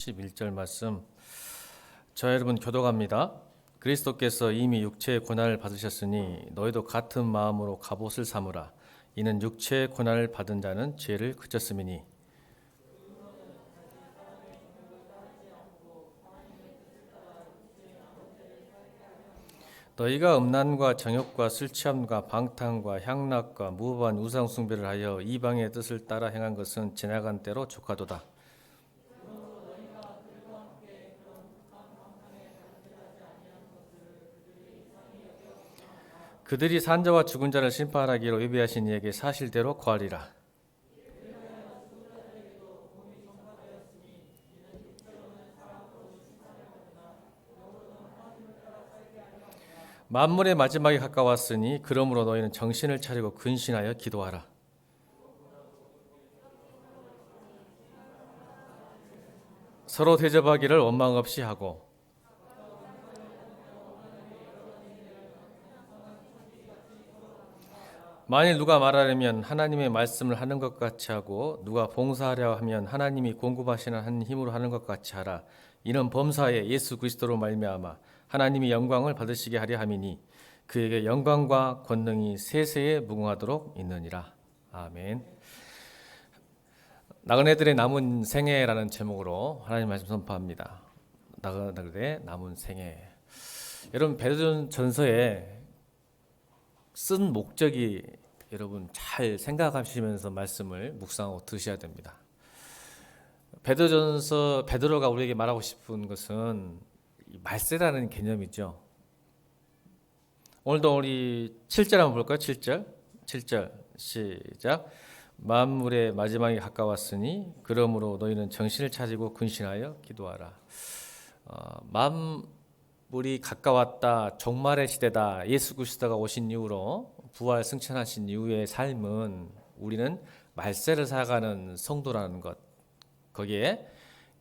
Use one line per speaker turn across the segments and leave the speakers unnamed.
11절 말씀. 저 여러분 교도갑니다. 그리스도께서 이미 육체의 고난을 받으셨으니 너희도 같은 마음으로 갑옷을 삼으라. 이는 육체의 고난을 받은 자는 죄를 그쳤음이니. 너희가 음란과 정욕과 술 취함과 방탕과 향락과 무고한 우상 숭배를 하여 이방의 뜻을 따라 행한 것은 지나간 때로 족하도다. 그들이 산자와 죽은 자를 심판하기로 예비하신 이에게 사실대로 거하리라. 만물의 마지막이 가까웠으니 그러므로 너희는 정신을 차리고 근신하여 기도하라. 서로 대접하기를 원망 없이 하고 만일 누가 말하려면 하나님의 말씀을 하는 것 같이 하고 누가 봉사하려 하면 하나님이 공급하시는 한 힘으로 하는 것 같이 하라. 이는 범사에 예수 그리스도로 말미암아 하나님이 영광을 받으시게 하려 함이니 그에게 영광과 권능이 세세에 무궁하도록 있느니라. 아멘. 나그네들의 남은 생애라는 제목으로 하나님 말씀 선포합니다. 나그네들의 남은 생애. 여러분 베드로전서에 쓴 목적이 여러분 잘 생각하시면서 말씀을 묵상하고 들으셔야 됩니다. 베드로전서 베드로가 우리에게 말하고 싶은 것은 말세라는 개념이죠. 오늘도 우리 7절 한번 볼까요? 7절 시작. 만물의 마지막이 가까웠으니 그러므로 너희는 정신을 차리고 근신하여 기도하라. 만물이 가까웠다. 종말의 시대다. 예수 그리스도가 오신 이후로 부활 승천하신 이후의 삶은 우리는 말세를 살아가는 성도라는 것, 거기에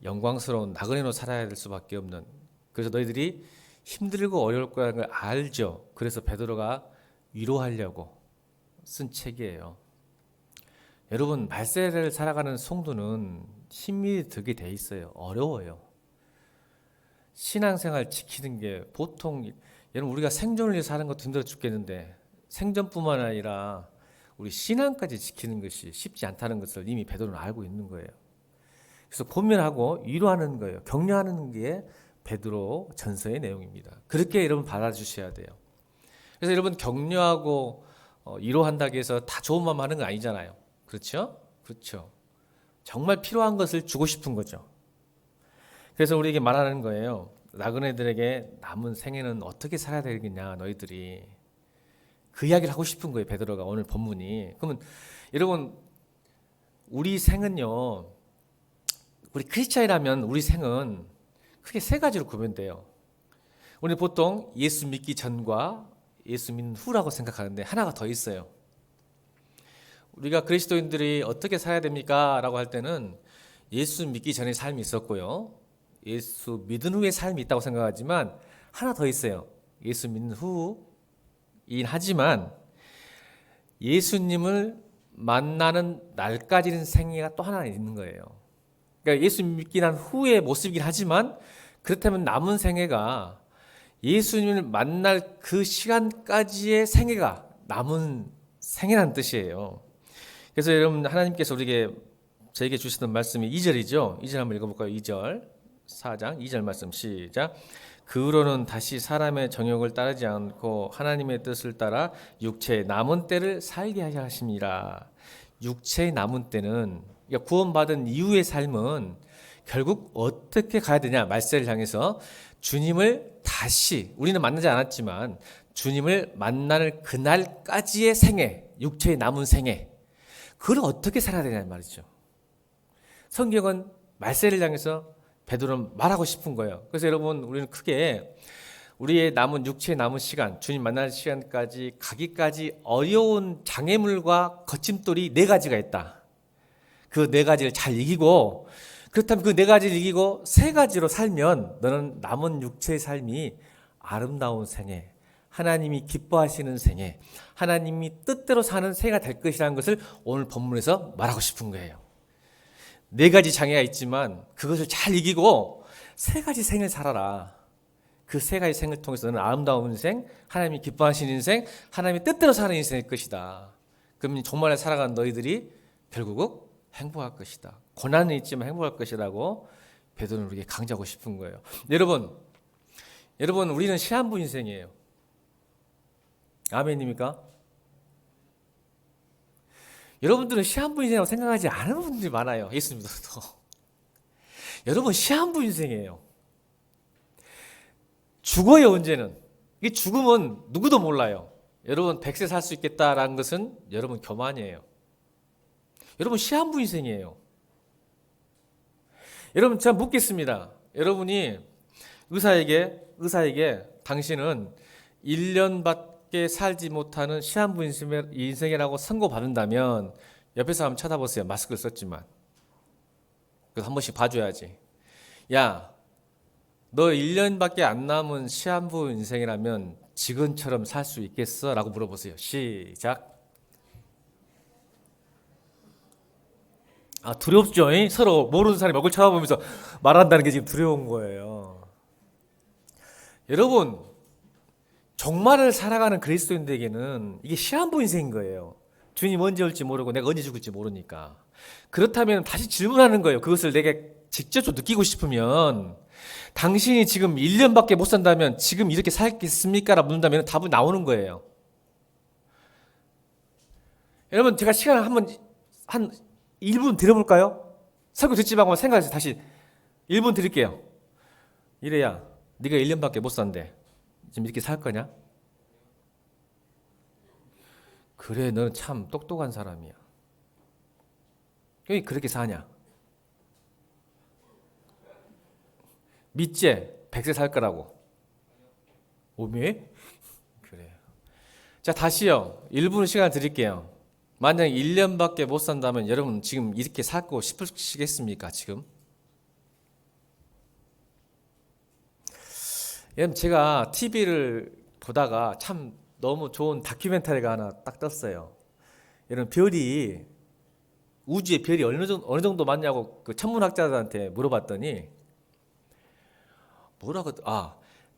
영광스러운 나그네로 살아야 될 수밖에 없는. 그래서 너희들이 힘들고 어려울 거라는 걸 알죠. 그래서 베드로가 위로하려고 쓴 책이에요. 여러분 말세를 살아가는 성도는 힘이 들게 돼 있어요. 어려워요. 신앙생활 지키는 게 보통 여러분 우리가 생존을 위해서 사는 것도 힘들어 죽겠는데 생존뿐만 아니라 우리 신앙까지 지키는 것이 쉽지 않다는 것을 이미 베드로는 알고 있는 거예요. 그래서 고민하고 위로하는 거예요. 격려하는 게 베드로 전서의 내용입니다. 그렇게 여러분 받아주셔야 돼요. 그래서 여러분 격려하고 위로한다고 해서 다 좋은 마음 하는 건 아니잖아요. 그렇죠? 그렇죠. 정말 필요한 것을 주고 싶은 거죠. 그래서 우리에게 말하는 거예요. 나그네들에게 남은 생애는 어떻게 살아야 되겠냐, 너희들이. 그 이야기를 하고 싶은 거예요, 베드로가 오늘 본문이. 그러면 여러분 우리 생은요, 우리 크리스찬이라면 우리 생은 크게 세 가지로 구분돼요. 우리 보통 예수 믿기 전과 예수 믿는 후라고 생각하는데 하나가 더 있어요. 우리가 그리스도인들이 어떻게 살아야 됩니까? 라고 할 때는 예수 믿기 전의 삶이 있었고요. 예수 믿은 후의 삶이 있다고 생각하지만 하나 더 있어요. 예수 믿는 후이긴 하지만 예수님을 만나는 날까지는 생애가 또 하나 있는 거예요. 그러니까 예수 믿기 난 후의 모습이긴 하지만 그렇다면 남은 생애가 예수님을 만날 그 시간까지의 생애가 남은 생애라는 뜻이에요. 그래서 여러분 하나님께서 저에게 주시던 말씀이 2절이죠. 2절 한번 읽어볼까요? 2절 4장 2절 말씀 시작. 그 후로는 다시 사람의 정욕을 따르지 않고 하나님의 뜻을 따라 육체의 남은 때를 살게 하려 하심이라. 육체의 남은 때는 그러니까 구원받은 이후의 삶은 결국 어떻게 가야 되냐? 말세를 향해서 주님을 다시 우리는 만나지 않았지만 주님을 만나는 그날까지의 생애, 육체의 남은 생애, 그걸 어떻게 살아야 되냐는 말이죠. 성경은 말세를 향해서 베드로는 말하고 싶은 거예요. 그래서 여러분 우리는 크게 우리의 남은 육체의 남은 시간, 주님 만날 시간까지 가기까지 어려운 장애물과 거침돌이 4가지가 있다. 그 4가지를 잘 이기고, 그렇다면 그 4가지를 이기고 3가지로 살면 너는 남은 육체의 삶이 아름다운 생애, 하나님이 기뻐하시는 생애, 하나님이 뜻대로 사는 생애가 될 것이라는 것을 오늘 본문에서 말하고 싶은 거예요. 네 가지 장애가 있지만 그것을 잘 이기고 세 가지 생을 살아라. 그 세 가지 생을 통해서 너는 아름다운 인생, 하나님이 기뻐하시는 인생, 하나님이 뜻대로 사는 인생일 것이다. 그러면 정말 살아가는 너희들이 결국은 행복할 것이다. 고난은 있지만 행복할 것이라고 베드로는 우리에게 강조하고 싶은 거예요. 여러분 우리는 시한부 인생이에요. 아멘입니까? 여러분들은 시한부 인생이라고 생각하지 않은 분들이 많아요. 예수 믿어도. 여러분 시한부 인생이에요. 죽어요 언제는. 이 죽음은 누구도 몰라요. 여러분 100세 살 수 있겠다라는 것은 여러분 교만이에요. 여러분 시한부 인생이에요. 여러분 제가 묻겠습니다. 여러분이 의사에게 당신은 1년밖에 살지 못하는 시한부 인생이라고 선고받는다면 옆에서 한번 쳐다보세요. 마스크를 썼지만. 그래서 한 번씩 봐줘야지. 야, 너 1년밖에 안 남은 시한부 인생이라면 지금처럼 살 수 있겠어? 라고 물어보세요. 시작. 두렵죠? 서로 모르는 사람이 얼굴 쳐다보면서 말한다는 게 지금 두려운 거예요. 여러분, 종말을 살아가는 그리스도인들에게는 이게 시한부 인생인 거예요. 주님 언제 올지 모르고 내가 언제 죽을지 모르니까. 그렇다면 다시 질문하는 거예요. 그것을 내게 직접 좀 느끼고 싶으면 당신이 지금 1년밖에 못 산다면 지금 이렇게 살겠습니까? 라고 묻는다면 답은 나오는 거예요. 여러분 제가 시간을 한 1분 드려볼까요? 설교 듣지 말고 생각해서 다시 1분 드릴게요. 이래야 네가 1년밖에 못 산대. 지금 이렇게 살 거냐? 그래 너는 참 똑똑한 사람이야. 왜 그렇게 사냐? 믿지? 100세 살 거라고. 오메? 그래요. 자 다시요. 1분 시간 드릴게요. 만약 1년밖에 못 산다면 여러분 지금 이렇게 살고 싶으시겠습니까? 지금? 여러분 제가 TV를 보다가 참 너무 좋은 다큐멘터리가 하나 딱 떴어요. 여러분 우주에 별이 어느 정도 많냐고 그 천문학자들한테 물어봤더니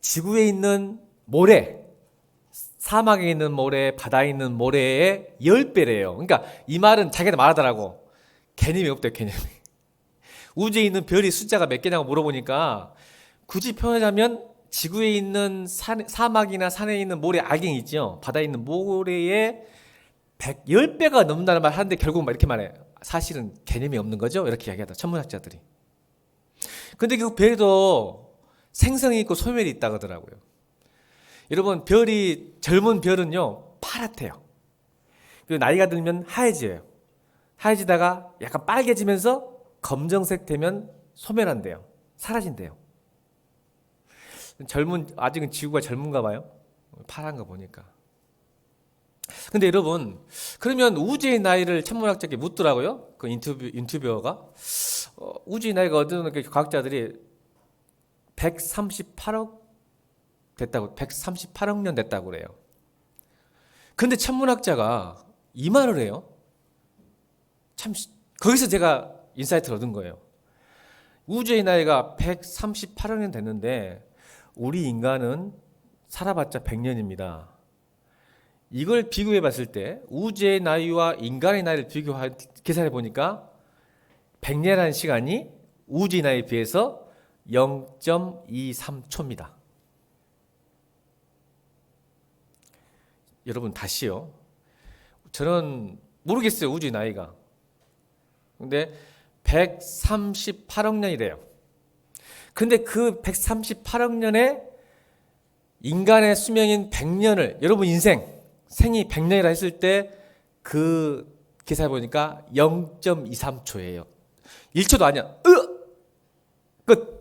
지구에 있는 모래, 사막에 있는 모래, 바다에 있는 모래의 10배래요. 그러니까 이 말은 자기가 말하더라고. 개념이 없대요, 개념이. 우주에 있는 별이 숫자가 몇 개냐고 물어보니까 굳이 표현하자면 지구에 있는 사막이나 산에 있는 모래 알갱이 있죠. 바다에 있는 모래의 10배가 넘는다는 말 하는데 결국 이렇게 말해. 사실은 개념이 없는 거죠. 이렇게 이야기하다 천문학자들이. 근데 그 별도 생성이 있고 소멸이 있다고 하더라고요. 여러분 젊은 별은요 파랗대요. 그리고 나이가 들면 하얘져요. 하얘지다가 약간 빨개지면서 검정색 되면 소멸한대요. 사라진대요. 아직은 지구가 젊은가 봐요. 파란 거 보니까. 근데 여러분 그러면 우주의 나이를 천문학자에게 묻더라고요. 그 인터뷰어가 우주의 나이가 어떤 과학자들이 138억 년 됐다고 그래요. 근데 천문학자가 이 말을 해요. 참 거기서 제가 인사이트를 얻은 거예요. 우주의 나이가 138억 년 됐는데 우리 인간은 살아봤자 100년입니다. 이걸 비교해 봤을 때 우주의 나이와 인간의 나이를 계산해 보니까 100년이라는 시간이 우주의 나이에 비해서 0.23초입니다. 여러분 다시요. 저는 모르겠어요. 우주의 나이가. 근데 138억 년이래요. 근데 그 138억 년에 인간의 수명인 100년을 여러분 생이 100년이라 했을 때 그 계산해 보니까 0.23초예요. 1초도 아니야. 끝.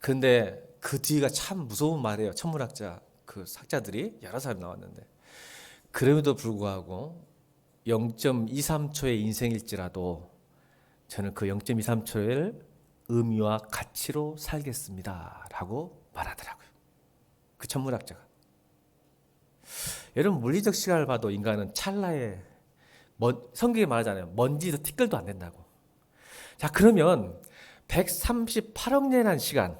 근데 그 뒤가 참 무서운 말이에요. 천문학자 그 학자들이 여러 사람 나왔는데 그럼에도 불구하고 0.23초의 인생일지라도 저는 그 0.23초를 의미와 가치로 살겠습니다 라고 말하더라고요. 그 천문학자가. 여러분 물리적 시간을 봐도 인간은 찰나에 성경에 말하잖아요. 먼지도 티끌도 안 된다고. 자, 그러면 138억 년이라는 시간.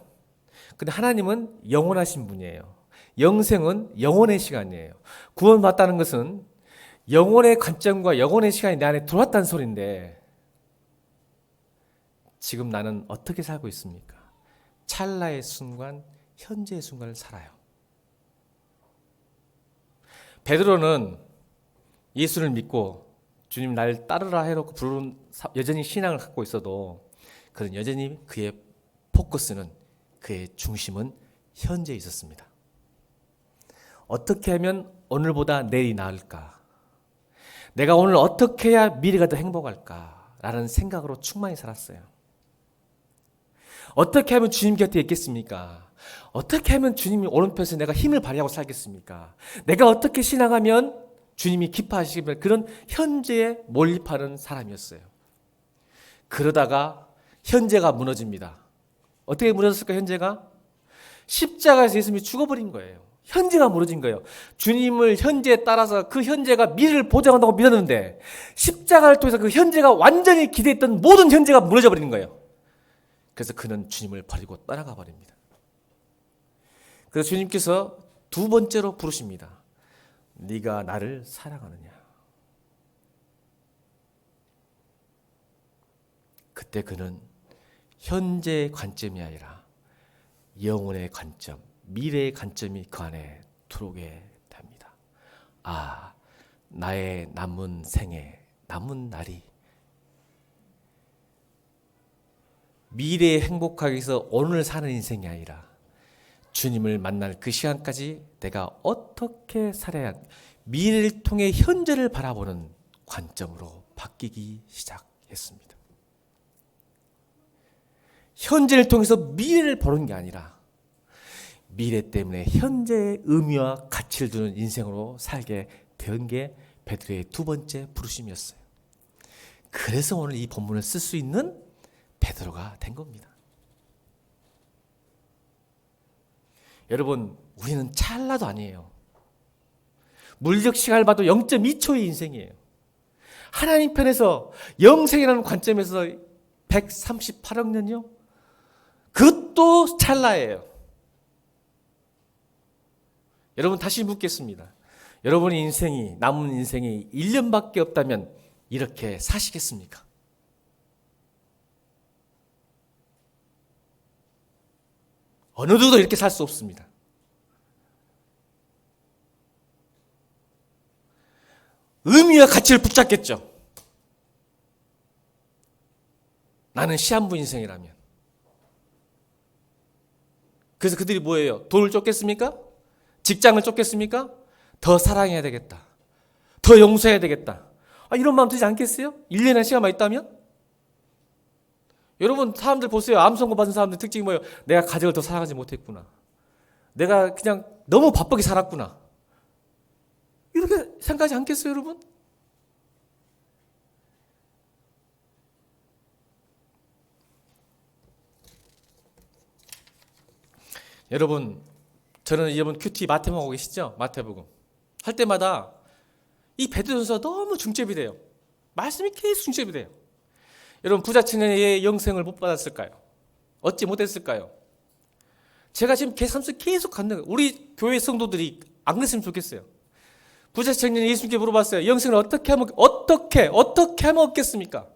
근데 하나님은 영원하신 분이에요. 영생은 영원의 시간이에요. 구원받다는 것은 영원의 관점과 영원의 시간이 내 안에 들어왔다는 소리인데 지금 나는 어떻게 살고 있습니까? 찰나의 순간, 현재의 순간을 살아요. 베드로는 예수를 믿고 주님 날 따르라 해놓고 부르는 여전히 신앙을 갖고 있어도 그는 여전히 그의 포커스는 그의 중심은 현재에 있었습니다. 어떻게 하면 오늘보다 내일이 나을까? 내가 오늘 어떻게 해야 미래가 더 행복할까? 라는 생각으로 충만히 살았어요. 어떻게 하면 주님 곁에 있겠습니까? 어떻게 하면 주님이 오른편에서 내가 힘을 발휘하고 살겠습니까? 내가 어떻게 신앙하면 주님이 기뻐하시길 그런 현재에 몰입하는 사람이었어요. 그러다가 현재가 무너집니다. 어떻게 무너졌을까 현재가? 십자가에서 예수님이 죽어버린 거예요. 현재가 무너진 거예요. 주님을 현재에 따라서 그 현재가 미래를 보장한다고 믿었는데 십자가를 통해서 그 현재가 완전히 기대했던 모든 현재가 무너져 버리는 거예요. 그래서 그는 주님을 버리고 떠나가 버립니다. 그래서 주님께서 두 번째로 부르십니다. 네가 나를 사랑하느냐? 그때 그는 현재의 관점이 아니라 영혼의 관점, 미래의 관점이 그 안에 들어오게 됩니다. 아, 나의 남은 생애, 남은 날이 미래에 행복하기 위해서 오늘 사는 인생이 아니라 주님을 만날 그 시간까지 내가 어떻게 살아야 미래를 통해 현재를 바라보는 관점으로 바뀌기 시작했습니다. 현재를 통해서 미래를 보는 게 아니라 미래 때문에 현재의 의미와 가치를 두는 인생으로 살게 된 게 베드로의 두 번째 부르심이었어요. 그래서 오늘 이 본문을 쓸 수 있는 베드로가 된 겁니다. 여러분, 우리는 찰나도 아니에요. 물리적 시간을 봐도 0.2초의 인생이에요. 하나님 편에서 영생이라는 관점에서 138억 년이요? 그것도 찰나예요. 여러분 다시 묻겠습니다. 여러분의 인생이 남은 인생이 1년밖에 없다면 이렇게 사시겠습니까? 어느 누구도 이렇게 살 수 없습니다. 의미와 가치를 붙잡겠죠. 나는 시한부 인생이라면. 그래서 그들이 뭐예요? 돈을 쫓겠습니까? 직장을 쫓겠습니까? 더 사랑해야 되겠다. 더 용서해야 되겠다. 이런 마음 들지 않겠어요? 1년의 시간만 있다면? 여러분 사람들 보세요. 암 선고 받은 사람들 특징이 뭐예요? 내가 가족을 더 사랑하지 못했구나. 내가 그냥 너무 바쁘게 살았구나. 이렇게 생각하지 않겠어요, 여러분? 여러분, 저는 여러분 큐티 마태복음 하고 계시죠? 마태복음 할 때마다 이 베드로전서 너무 중첩이 돼요. 말씀이 계속 중첩이 돼요. 여러분 부자 청년의 영생을 못 받았을까요? 어찌 못했을까요? 제가 지금 계속 갖는 우리 교회 성도들이 안 그랬으면 좋겠어요. 부자 청년이 예수님께 물어봤어요. 영생을 어떻게 하면 얻겠습니까?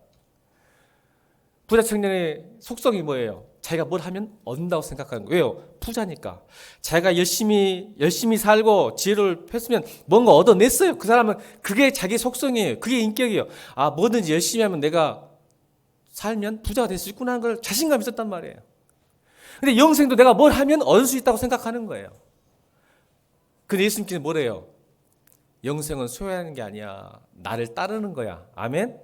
부자 청년의 속성이 뭐예요? 자기가 뭘 하면 얻는다고 생각하는 거예요. 왜요? 부자니까. 자기가 열심히 살고 지혜를 폈으면 뭔가 얻어냈어요. 그 사람은 그게 자기 속성이에요. 그게 인격이에요. 뭐든지 열심히 하면 내가 살면 부자가 될 수 있구나 하는 걸 자신감이 있었단 말이에요. 근데 영생도 내가 뭘 하면 얻을 수 있다고 생각하는 거예요. 근데 예수님께서 뭐래요? 영생은 소유하는 게 아니야. 나를 따르는 거야. 아멘?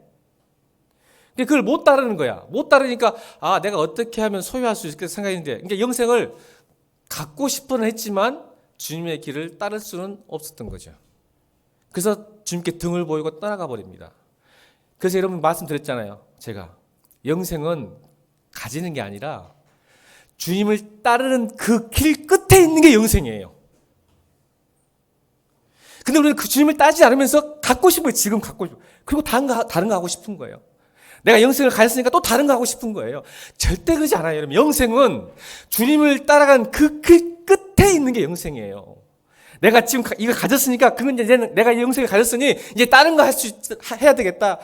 그걸 못 따르는 거야. 못 따르니까 내가 어떻게 하면 소유할 수 있을까 생각했는데 그러니까 영생을 갖고 싶어는 했지만 주님의 길을 따를 수는 없었던 거죠. 그래서 주님께 등을 보이고 떠나가 버립니다. 그래서 여러분 말씀드렸잖아요. 제가 영생은 가지는 게 아니라 주님을 따르는 그 길 끝에 있는 게 영생이에요. 근데 우리는 그 주님을 따지 않으면서 갖고 싶어요. 지금 갖고 싶어요. 그리고 다른 거 하고 싶은 거예요. 내가 영생을 가졌으니까 또 다른 거 하고 싶은 거예요. 절대 그러지 않아요. 여러분, 영생은 주님을 따라간 그 끝에 있는 게 영생이에요. 내가 지금 이거 가졌으니까 그건 이제 내가 이 영생을 가졌으니 이제 다른 거 해야 되겠다.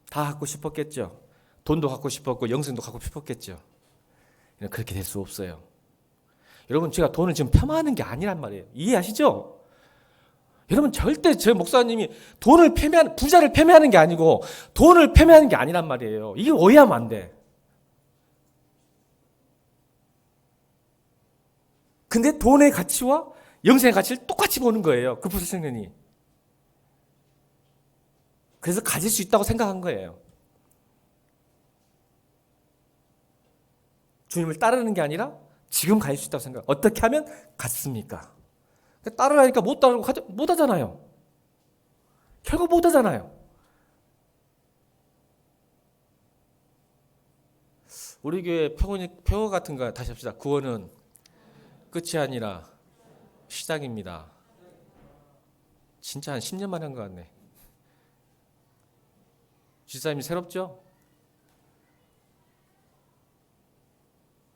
다 갖고 싶었겠죠. 돈도 갖고 싶었고 영생도 갖고 싶었겠죠. 그렇게 될 수 없어요. 여러분, 제가 돈을 지금 폄하하는 게 아니란 말이에요. 이해하시죠? 여러분, 절대 저 목사님이 부자를 폄하하는 게 아니고 돈을 폄하하는 게 아니란 말이에요. 이게 오해하면 안 돼. 근데 돈의 가치와 영생의 가치를 똑같이 보는 거예요. 그 부사청년이. 그래서 가질 수 있다고 생각한 거예요. 주님을 따르는 게 아니라 지금 가질 수 있다고 생각. 어떻게 하면 갖습니까? 따르라니까 못 따르고 못 하잖아요. 결국 못 하잖아요. 우리 교회 표어 같은 거 다시 합시다. 구원은 끝이 아니라 시작입니다. 진짜 한 10년 만에 한 것 같네. 집사님이 새롭죠?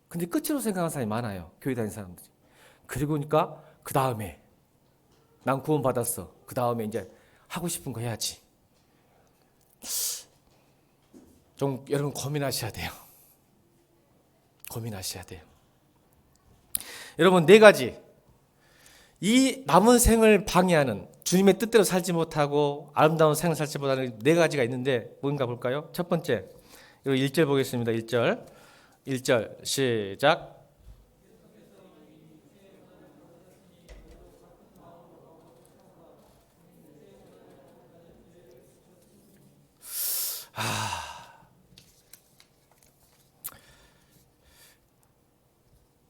근데 끝으로 생각하는 사람이 많아요. 교회 다니는 사람들이. 그러니까 그 다음에 난 구원 받았어. 그 다음에 이제 하고 싶은 거 해야지. 좀 여러분 고민하셔야 돼요. 고민하셔야 돼요. 여러분, 4가지. 이 남은 생을 방해하는, 주님의 뜻대로 살지 못하고 아름다운 생을 살지 못하는 4가지가 있는데 뭔가 볼까요? 첫 번째, 1절 보겠습니다. 1절 시작.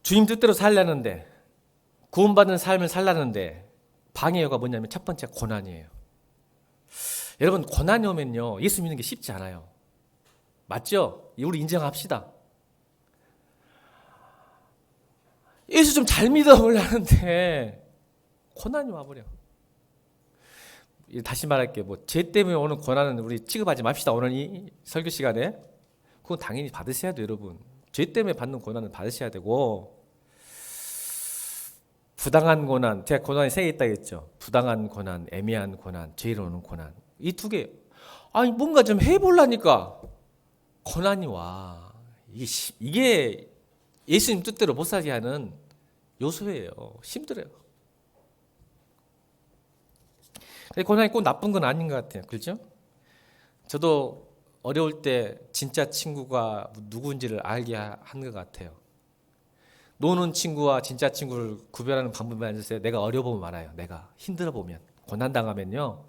주님 뜻대로 살려는데, 구원받는 삶을 살라는데 방해요가 뭐냐면 첫 번째 고난이에요. 여러분, 고난이 오면요 예수 믿는 게 쉽지 않아요. 맞죠? 우리 인정합시다. 예수 좀 잘 믿어보려는데 고난이 와버려. 다시 말할게요. 죄 때문에 오는 고난은 우리 취급하지 맙시다. 오늘 이 설교 시간에. 그건 당연히 받으셔야 돼요, 여러분. 죄 때문에 받는 고난은 받으셔야 되고, 부당한 고난, 제가 고난이 3개 있다고 했죠. 부당한 고난, 애매한 고난, 죄로 오는 고난. 이 2개. 아니, 뭔가 좀 해보려니까 고난이 와. 이게 예수님 뜻대로 못 살게 하는 요소예요. 힘들어요. 고난이 꼭 나쁜 건 아닌 것 같아요. 그렇죠? 저도 어려울 때 진짜 친구가 누구인지를 알게 한 것 같아요. 노는 친구와 진짜 친구를 구별하는 방법이 아니었어요. 내가 어려보면 알아요. 내가 힘들어 보면, 고난당하면요,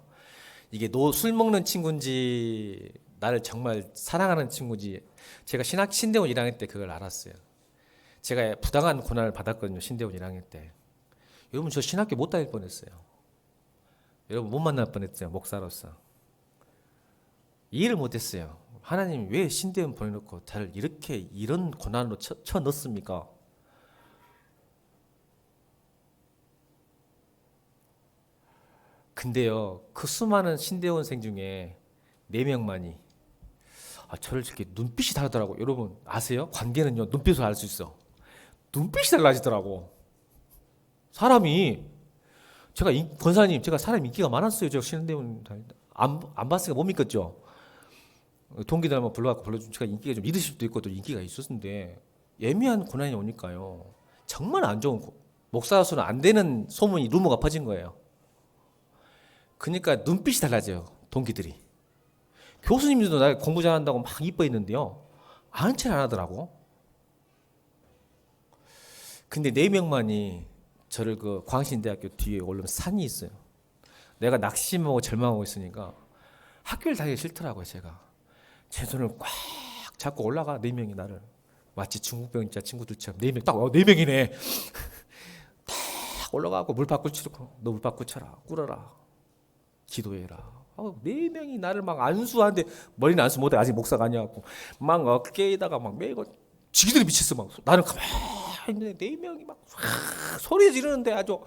이게 술 먹는 친구인지 나를 정말 사랑하는 친구인지. 제가 신대원 1학년 때 그걸 알았어요. 제가 부당한 고난을 받았거든요. 신대원 1학년 때. 여러분, 저 신학교 못 다닐 뻔했어요. 여러분, 못 만날 뻔했어요. 목사로서. 이해를 못했어요. 하나님이 왜 신대원 보내놓고 저를 이런 고난으로 쳐 넣습니까? 근데요, 그 수많은 신대원생 중에 4명만이 저를 이렇게 눈빛이 다르더라고. 여러분 아세요? 관계는요, 눈빛으로 알 수 있어. 눈빛이 달라지더라고. 사람이. 권사님, 제가 사람 인기가 많았어요. 제가 신대원 안 봤으니까 못 믿겠죠. 동기들 한번 불러갖고 불러주면 제가 인기가 좀 리더십도 있고 또 인기가 있었는데, 예민한 고난이 오니까요, 정말 안 좋은, 목사로서는 안 되는 소문이, 루머가 퍼진 거예요. 그러니까 눈빛이 달라져요, 동기들이. 교수님들도 나 공부 잘한다고 막 이뻐했는데요, 아는 척 안 하더라고. 근데 4명만이 저를 그 광신대학교 뒤에 올라오면 산이 있어요. 내가 낙심하고 절망하고 있으니까 학교를 다니기 싫더라고요. 제 손을 꽉 잡고 올라가. 4명이 나를 마치 중국병자 친구들처럼 4명 딱 4명이네. 딱 올라가고 물바꿀 치고, 너 물바꿀 쳐라, 꿇어라, 기도해라. 4명이 나를 막 안수하는데, 머리는 안수 못해, 아직 목사가 아니었고, 막 어깨에다가 막 매고, 지기들이 미쳤어. 막 나는 가만히 있는데 4명이 막 소리 지르는데 아주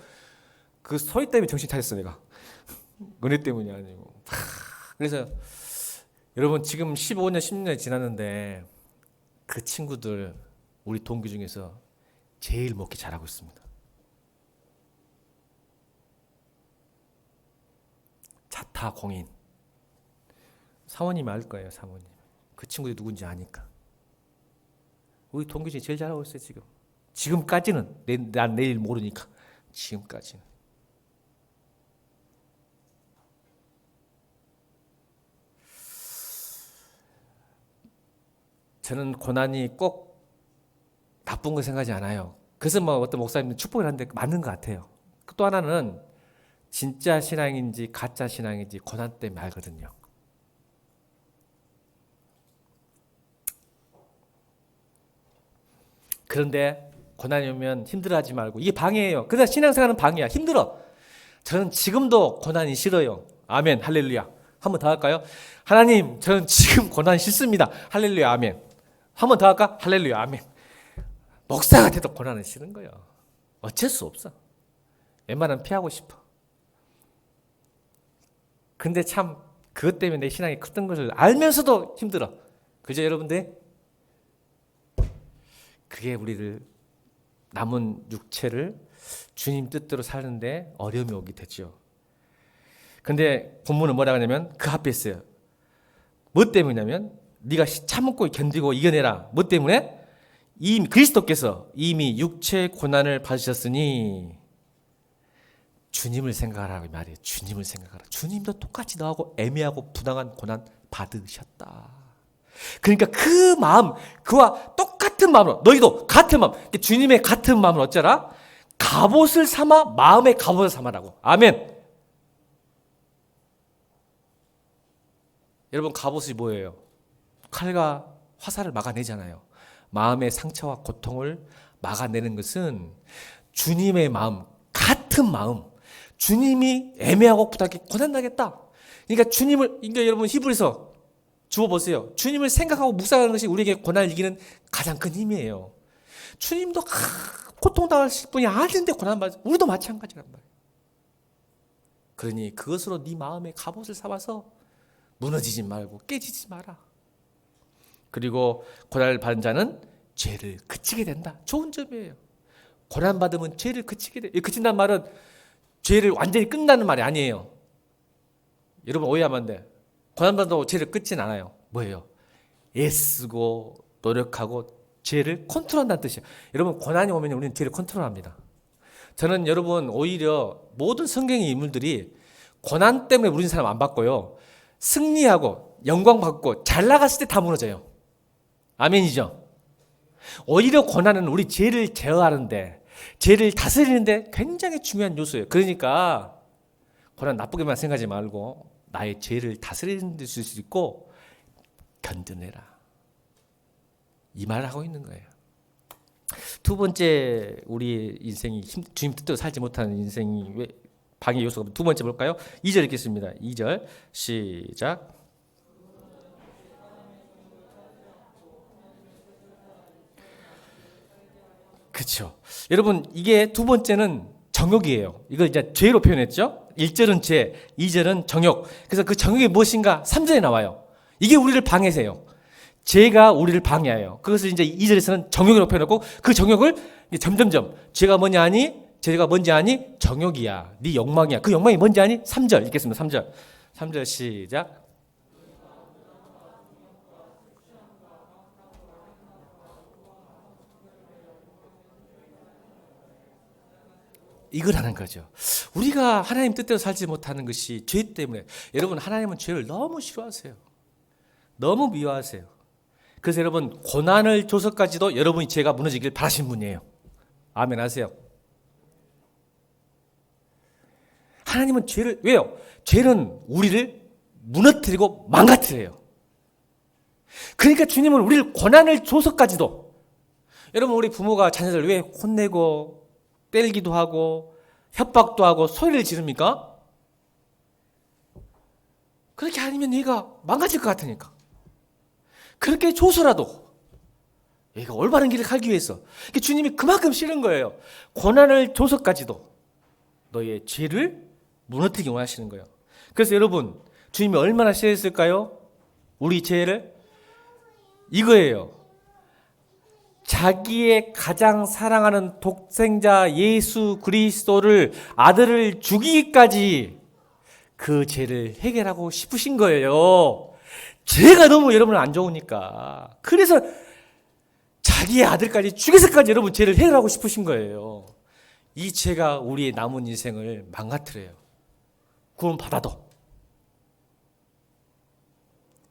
그 소리 때문에 정신 차렸어 내가. 은혜 때문이 아니고. 그래서 여러분 지금 15년 10년 지났는데 그 친구들 우리 동기 중에서 제일 먹기 잘하고 있습니다. 자타 공인. 사모님이 알 거예요. 사모님. 그 친구들이 누군지 아니까. 우리 동기 중에 제일 잘하고 있어요 지금. 지금까지는. 난 내일 모르니까. 지금까지는. 저는 고난이 꼭 나쁜 거 생각하지 않아요. 그래서 뭐 어떤 목사님은 축복을 하는데 맞는 것 같아요. 또 하나는 진짜 신앙인지 가짜 신앙인지 고난 때문에 알거든요. 그런데 고난이 오면 힘들어하지 말고 이게 방해예요. 그래서 신앙생활은 방해야. 힘들어. 저는 지금도 고난이 싫어요. 아멘. 할렐루야. 한 번 더 할까요? 하나님, 저는 지금 고난 싫습니다. 할렐루야. 아멘. 한 번 더 할까? 할렐루야. 아멘. 목사가 돼도 고난은 싫은 거예요. 어쩔 수 없어. 웬만하면 피하고 싶어. 근데 참 그것 때문에 내 신앙이 컸던 것을 알면서도 힘들어. 그죠 여러분들? 그게 우리를 남은 육체를 주님 뜻대로 사는데 어려움이 오게 되죠. 근데 본문은 뭐라고 하냐면 그 앞에 있어요. 뭐 때문이냐면 네가 참고 견디고 이겨내라. 뭐 때문에? 이미 그리스도께서 이미 육체의 고난을 받으셨으니 주님을 생각하라고 말이에요. 주님을 생각하라. 주님도 똑같이 너하고 애매하고 부당한 고난 받으셨다. 그러니까 그 마음, 그와 똑같은 마음으로 너희도 같은 마음, 주님의 같은 마음을 어쩌라? 갑옷을 삼아 마음의 갑옷을 삼아라고. 아멘. 여러분 갑옷이 뭐예요? 칼과 화살을 막아내잖아요. 마음의 상처와 고통을 막아내는 것은 주님의 마음, 같은 마음. 주님이 애매하고 부탁해 고난당했다. 그러니까 주님을, 그러니까 여러분 히브리서 주워 보세요. 주님을 생각하고 묵상하는 것이 우리에게 고난을 이기는 가장 큰 힘이에요. 주님도 고통당하실 분이 아닌데 고난받아. 우리도 마찬가지란 말이에요. 그러니 그것으로 네 마음의 갑옷을 삼아서 무너지지 말고 깨지지 마라. 그리고 고난을 받은 자는 죄를 그치게 된다. 좋은 점이에요. 고난받으면 죄를 그치게 돼. 그친다는 말은 죄를 완전히 끝나는 말이 아니에요. 여러분 오해하면 안 돼. 고난받아도 죄를 끊진 않아요. 뭐예요? 애쓰고 노력하고 죄를 컨트롤한다는 뜻이에요. 여러분 고난이 오면 우리는 죄를 컨트롤합니다. 저는 여러분 오히려 모든 성경의 인물들이 고난 때문에 우리는 사람 안 바꿔요. 승리하고 영광 받고 잘 나갔을 때 다 무너져요. 아멘이죠? 오히려 고난은 우리 죄를 제어하는데 죄를 다스리는데 굉장히 중요한 요소예요. 그러니까 고난 나쁘게만 생각하지 말고 나의 죄를 다스리는 데 쓸 수 있고 견뎌내라. 이 말을 하고 있는 거예요. 두 번째 우리 인생이 주님 뜻대로 살지 못하는 인생이 왜 방해 요소가 두 번째 볼까요? 2절 읽겠습니다. 2절 시작. 그렇죠. 여러분 이게 두 번째는 정욕이에요. 이걸 이제 죄로 표현했죠. 1절은 죄, 2절은 정욕. 그래서 그 정욕이 무엇인가 3절에 나와요. 이게 우리를 방해해요. 죄가 우리를 방해해요. 그것을 이제 2절에서는 정욕이라고 표현하고 그 정욕을 점점점 죄가 뭐냐 하니 죄가 뭔지 아니? 정욕이야. 네 욕망이야. 그 욕망이 뭔지 아니? 3절 읽겠습니다. 3절. 3절 시작. 이걸 하는 거죠. 우리가 하나님 뜻대로 살지 못하는 것이 죄 때문에. 여러분 하나님은 죄를 너무 싫어하세요. 너무 미워하세요. 그래서 여러분 고난을 줘서까지도 여러분이 죄가 무너지길 바라신 분이에요. 아멘 하세요. 하나님은 죄를 왜요? 죄는 우리를 무너뜨리고 망가뜨려요. 그러니까 주님은 우리를 고난을 줘서까지도 여러분 우리 부모가 자녀들 왜 혼내고 때리기도 하고 협박도 하고 소리를 지릅니까? 그렇게 아니면 얘가 망가질 것 같으니까. 그렇게 줘서라도 얘가 올바른 길을 가기 위해서 주님이 그만큼 싫은 거예요. 고난을 줘서까지도 너의 죄를 무너뜨리기 원하시는 거예요. 그래서 여러분, 주님이 얼마나 싫어했을까요? 우리 죄를 이거예요. 자기의 가장 사랑하는 독생자 예수 그리스도를, 아들을 죽이기까지 그 죄를 해결하고 싶으신 거예요. 죄가 너무 여러분 안 좋으니까. 그래서 자기의 아들까지 죽여서까지 여러분 죄를 해결하고 싶으신 거예요. 이 죄가 우리의 남은 인생을 망가뜨려요. 구원 받아도.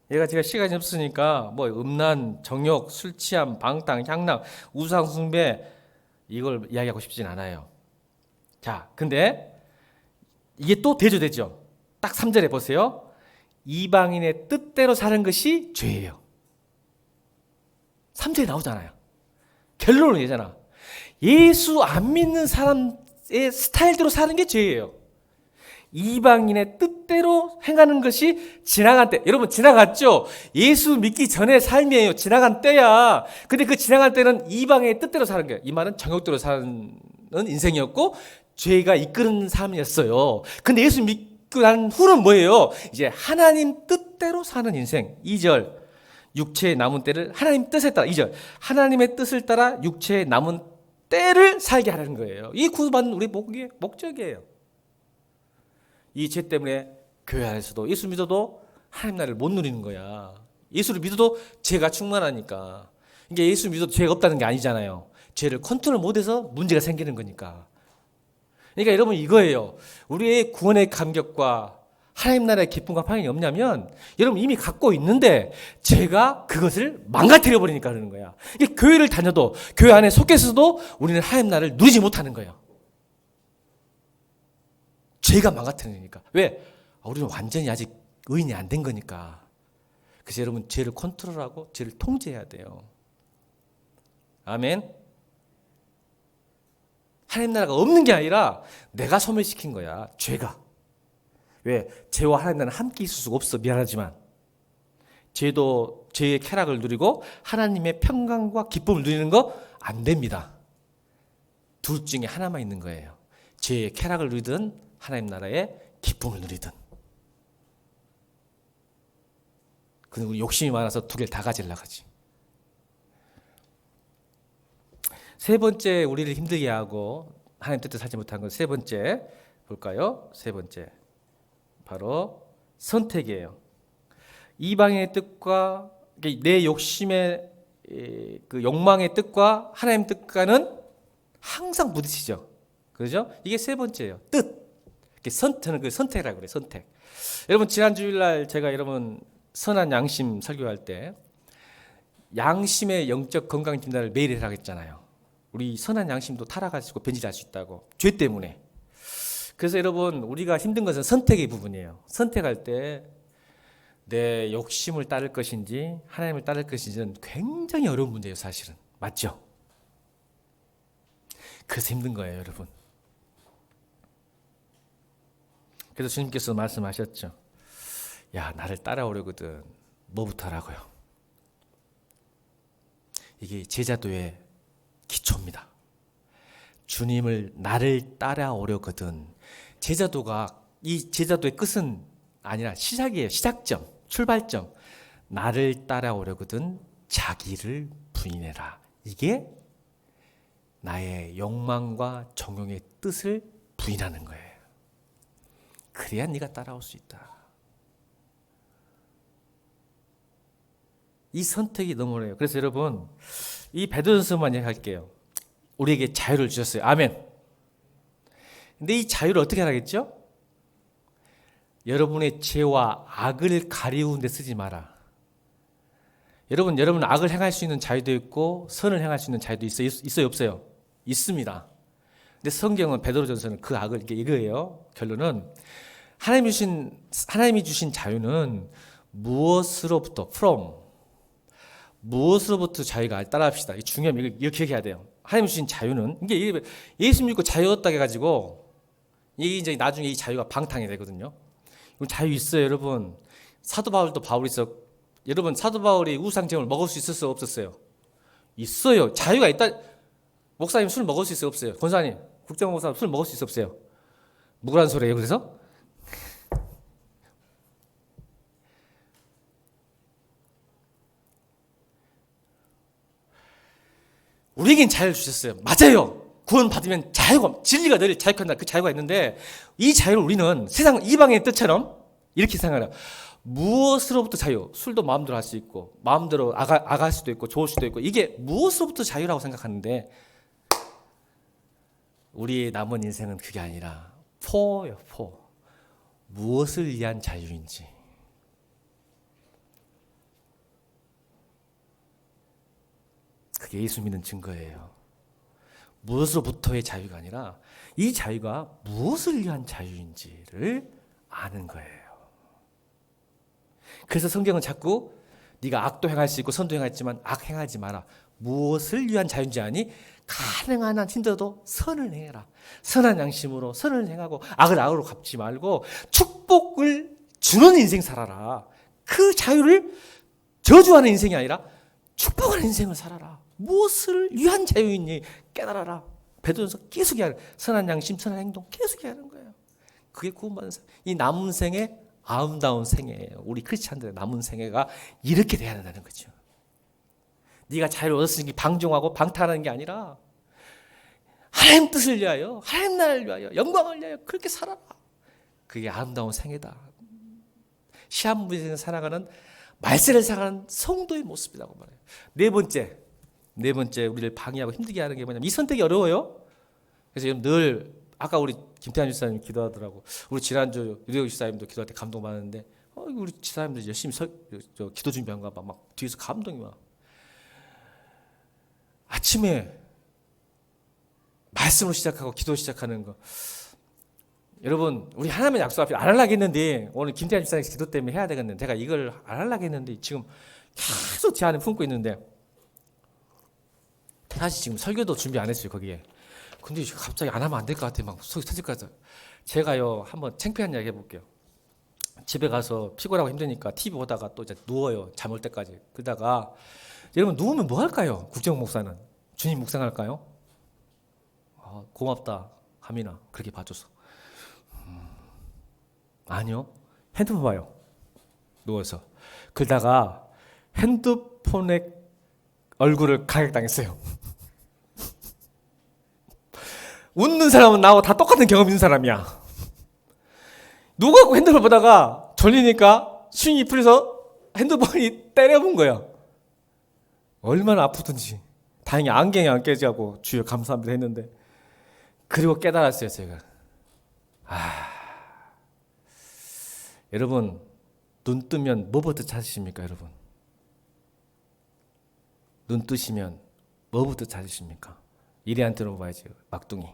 제가 시간이 없으니까 뭐 음란, 정욕, 술 취함, 방탕, 향락, 우상 숭배 이걸 이야기하고 싶진 않아요. 자, 근데 이게 또 대조되죠. 딱 3절에 보세요. 이방인의 뜻대로 사는 것이 죄예요. 3절에 나오잖아요. 결론은 얘잖아. 예수 안 믿는 사람의 스타일대로 사는 게 죄예요. 이방인의 뜻대로 행하는 것이 지나간 때. 여러분 지나갔죠? 예수 믿기 전에 삶이에요. 지나간 때야. 근데 그 지나간 때는 이방인의 뜻대로 사는 거예요. 이 말은 정욕대로 사는 인생이었고 죄가 이끄는 삶이었어요. 근데 예수 믿고 난 후는 뭐예요? 이제 하나님 뜻대로 사는 인생. 2절 육체의 남은 때를 하나님 뜻에 따라, 2절 하나님의 뜻을 따라 육체의 남은 때를 살게 하라는 거예요. 이 구원받는 우리 목적이에요. 이 죄 때문에 교회 안에서도 예수 믿어도 하나님 나라를 못 누리는 거야. 예수를 믿어도 죄가 충만하니까. 이게 예수 믿어도 죄가 없다는 게 아니잖아요. 죄를 컨트롤 못해서 문제가 생기는 거니까. 그러니까 여러분 이거예요. 우리의 구원의 감격과 하나님 나라의 기쁨과 평안이 없냐면 여러분 이미 갖고 있는데 죄가 그것을 망가뜨려 버리니까 그러는 거야. 이게 교회를 다녀도 교회 안에 속해서도 우리는 하나님 나라를 누리지 못하는 거예요. 죄가 망가뜨리니까. 왜? 우리는 완전히 아직 의인이 안 된 거니까. 그래서 여러분 죄를 컨트롤하고 죄를 통제해야 돼요. 아멘. 하나님 나라가 없는 게 아니라 내가 소멸시킨 거야. 죄가. 왜? 죄와 하나님 나라는 함께 있을 수가 없어. 미안하지만. 죄도 죄의 쾌락을 누리고 하나님의 평강과 기쁨을 누리는 거 안 됩니다. 둘 중에 하나만 있는 거예요. 죄의 쾌락을 누리든 하나님 나라의 기쁨을 누리든. 근데 우리 욕심이 많아서 두 개를 다 가지려고 하지. 세 번째 우리를 힘들게 하고 하나님 뜻대로 살지 못한 건 세 번째 볼까요? 세 번째 바로 선택이에요. 이방인의 뜻과 내 욕심의 그 욕망의 뜻과 하나님의 뜻과는 항상 부딪히죠. 그렇죠? 이게 세 번째예요. 뜻. 저는 그 선택이라고 그래요. 선택. 여러분 지난 주일날 제가 여러분 선한 양심 설교할 때 양심의 영적 건강 진단을 매일 하라고 했잖아요. 우리 선한 양심도 타락하시고 변질할 수 있다고. 죄 때문에. 그래서 여러분 우리가 힘든 것은 선택의 부분이에요. 선택할 때 내 욕심을 따를 것인지 하나님을 따를 것인지는 굉장히 어려운 문제예요. 사실은. 맞죠? 그래서 힘든 거예요. 여러분. 그래서 주님께서 말씀하셨죠. 야, 나를 따라오려거든 뭐부터 하라고요? 이게 제자도의 기초입니다. 주님을 나를 따라오려거든. 제자도가 이 제자도의 끝은 아니라 시작이에요. 시작점, 출발점. 나를 따라오려거든 자기를 부인해라. 이게 나의 욕망과 정욕의 뜻을 부인하는 거예요. 그래야 네가 따라올 수 있다. 이 선택이 너무 어려워요. 그래서 여러분 이 베드로전서만 얘기할게요. 우리에게 자유를 주셨어요. 아멘. 근데 이 자유를 어떻게 하라겠죠? 여러분의 죄와 악을 가리우는 데 쓰지 마라. 여러분 악을 행할 수 있는 자유도 있고 선을 행할 수 있는 자유도 있어요 없어요? 있습니다. 근데 성경은 베드로전서는 그 악을 이거예요. 결론은 하나님이 주신 자유는 무엇으로부터 무엇으로부터 자유가 따라합시다. 이게 중요합니다. 이거 기억해야 돼요. 하나님 주신 자유는 이게 예수 믿고 자유 얻었다고 해가지고 이게 이제 나중에 이 자유가 방탕이 되거든요. 자유 있어요, 여러분. 사도 바울도 바울이 있어. 여러분 사도 바울이 우상제물을 먹을 수 있었어요, 없었어요? 있어요. 자유가 있다. 목사님 술 먹을 수 있어요, 없어요? 권사님, 국정목사 술 먹을 수 있어요, 없어요? 누구란 소리예요? 그래서 우리에겐 자유를 주셨어요. 맞아요. 구원 받으면 자유가, 진리가 늘 자유한다. 그 자유가 있는데 이 자유를 우리는 세상 이방의 뜻처럼 이렇게 생각해요. 무엇으로부터 자유? 술도 마음대로 할 수 있고 마음대로 아갈 수도 있고 좋을 수도 있고 이게 무엇으로부터 자유라고 생각하는데 우리의 남은 인생은 그게 아니라 포예요. 포. 무엇을 위한 자유인지. 그게 예수 믿는 증거예요. 무엇으로부터의 자유가 아니라 이 자유가 무엇을 위한 자유인지를 아는 거예요. 그래서 성경은 자꾸 네가 악도 행할 수 있고 선도 행하지만 악 행하지 마라. 무엇을 위한 자유인지 아니? 가능한 한 힘들어도 선을 행해라. 선한 양심으로 선을 행하고 악을 악으로 갚지 말고 축복을 주는 인생 살아라. 그 자유를 저주하는 인생이 아니라 축복하는 인생을 살아라. 무엇을 위한 자유인지 깨달아라. 베드로전서 계속 이야기하는 선한 양심, 선한 행동 계속 이야기하는 거예요. 그게 구원받은 삶. 이 남은 생애 아름다운 생애예요. 우리 크리스찬들의 남은 생애가 이렇게 돼야 된다는 거죠. 네가 자유를 얻었으니 방종하고 방탕하는 게 아니라 하나님 뜻을 위하여, 하나님 나라를 위하여, 영광을 위하여 그렇게 살아라. 그게 아름다운 생애다. 시한부에서 살아가는 말세를 살아가는 성도의 모습이라고 말해요. 네 번째 우리를 방해하고 힘들게 하는 게 뭐냐면 이 선택이 어려워요. 그래서 늘 아까 우리 김태환 집사님 기도하더라고. 우리 지난주 유대호 집사님도 기도할 때 감동받았는데 우리 집사님들 열심히 기도 준비한가 봐. 막 뒤에서 감동이 와. 아침에 말씀으로 시작하고 기도 시작하는 거. 여러분 우리 하나님의 약속 앞에 안 하려고 했는데 오늘 김태환 집사님 기도 때문에 해야 되겠는데 제가 이걸 안 하려고 했는데 지금 계속 제 안에 품고 있는데 사실 지금 설교도 준비 안 했어요 거기에. 근데 갑자기 안 하면 안 될 것 같아. 막 속이 터질 것 같아. 제가요 한번 창피한 이야기 해볼게요. 집에 가서 피곤하고 힘드니까 TV 보다가 또 이제 누워요. 잠 올 때까지. 그러다가 여러분 누우면 뭐 할까요? 국정 목사는 주님 묵상할까요? 고맙다 하민아 그렇게 봐줘서. 아니요. 핸드폰 봐요. 누워서. 그러다가 핸드폰에 얼굴을 가격당했어요. 웃는 사람은 나하고 다 똑같은 경험 있는 사람이야. 누가 핸드폰 보다가 졸리니까 스윙이 풀려서 핸드폰이 때려본 거야. 얼마나 아프든지. 다행히 안경이 안 깨지고 주여 감사합니다 했는데 그리고 깨달았어요 제가. 여러분 눈 뜨면 뭐부터 찾으십니까 여러분? 눈 뜨시면 뭐부터 찾으십니까? 이래한테 물어봐야지 막둥이.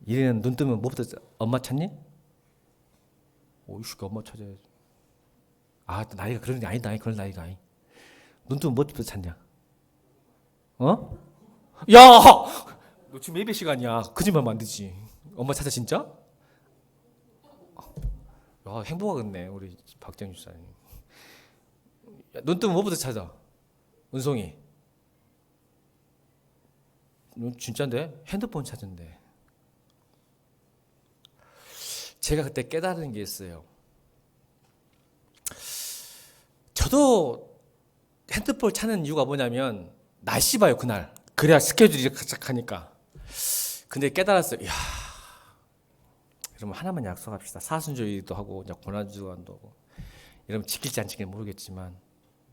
이래는 눈 뜨면 뭐부터 엄마 찾니? 오이씨 엄마 찾아야지. 나이가 그런 게 아니다. 그런 나이가 아니. 눈 뜨면 뭐부터 찾냐? 야! 너 지금 예배 시간이야. 거짓말하면 안 되지. 엄마 찾아 진짜? 야, 행복하겠네 우리 박정희 집사님. 눈 뜨면 뭐부터 찾아? 은송이. 진짜인데? 핸드폰 찾은데. 제가 그때 깨달은 게 있어요. 저도 핸드폰을 찾는 이유가 뭐냐면 날씨 봐요 그날. 그래야 스케줄이 가착하니까. 근데 깨달았어요. 이야, 여러분 하나만 약속합시다. 사순절도 하고 고난주간도 하고. 여러분 지킬지 안 지킬지 모르겠지만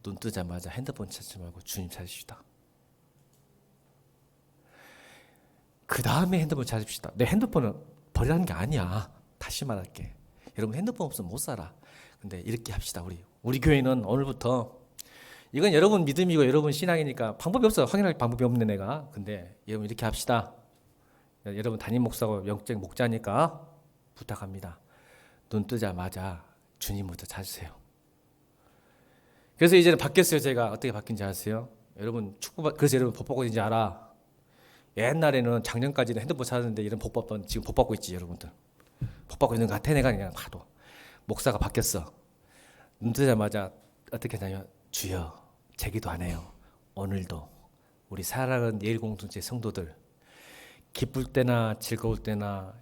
눈 뜨자마자 핸드폰 찾지 말고 주님 찾으시다. 그 다음에 핸드폰 찾읍시다. 내 핸드폰은 버리라는 게 아니야. 다시 말할게. 여러분 핸드폰 없으면 못 살아. 근데 이렇게 합시다. 우리 교회는 오늘부터 이건 여러분 믿음이고 여러분 신앙이니까 방법이 없어요. 확인할 방법이 없는 애가. 근데 여러분 이렇게 합시다. 여러분 담임 목사고 영적 목자니까 부탁합니다. 눈 뜨자마자 주님부터 찾으세요. 그래서 이제는 바뀌었어요. 제가 어떻게 바뀐지 아세요? 여러분 그래서 여러분 복 받고 있는지 알아. 옛날에는 작년까지는 핸드폰 찾았는데 이런 복 받던 지금 복 받고 있지 여러분들. 복 받고 있는 것 같아 내가 그냥 봐도. 목사가 바뀌었어. 눈 뜨자마자 어떻게 하냐면 주여 제 기도 안 해요. 오늘도 우리 사랑하는 예일 공동체 성도들 기쁠 때나 즐거울 때나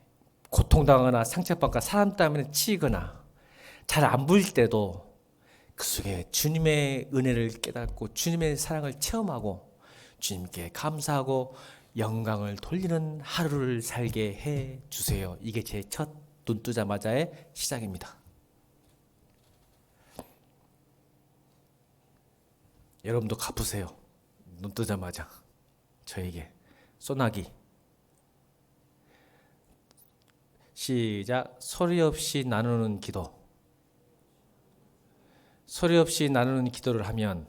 고통당하거나 상처받거나 사람 때문에 치이거나 잘 안 보일 때도 그 속에 주님의 은혜를 깨닫고 주님의 사랑을 체험하고 주님께 감사하고 영광을 돌리는 하루를 살게 해 주세요. 이게 제 첫 눈 뜨자마자의 시작입니다. 여러분도 갚으세요. 눈 뜨자마자 저에게 소나기. 시작. 소리 없이 나누는 기도. 소리 없이 나누는 기도를 하면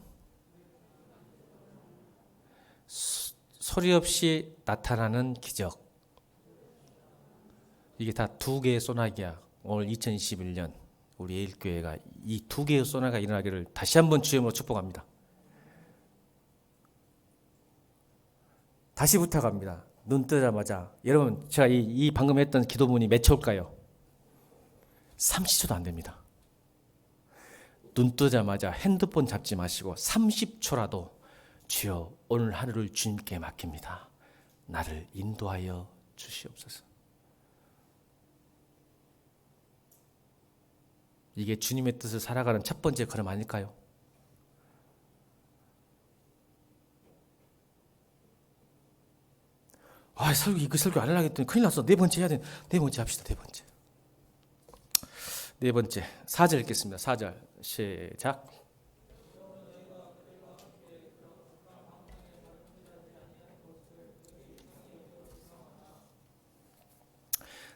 소리 없이 나타나는 기적. 이게 다 두 개의 소나기야. 오늘 2021년 우리 예일교회가 이 두 개의 소나기가 일어나기를 다시 한번 주의 이름으로 축복합니다. 다시 부탁합니다. 눈 뜨자마자. 여러분, 제가 이 방금 했던 기도문이 몇 초일까요? 30초도 안 됩니다. 눈 뜨자마자 핸드폰 잡지 마시고 30초라도 주여 오늘 하루를 주님께 맡깁니다. 나를 인도하여 주시옵소서. 이게 주님의 뜻을 살아가는 첫 번째 걸음 아닐까요? 설교 안 하려고 했더니 큰일 났어. 네 번째 해야 돼. 네 번째 합시다. 네 번째. 네 번째. 4절 읽겠습니다. 4절. 시작.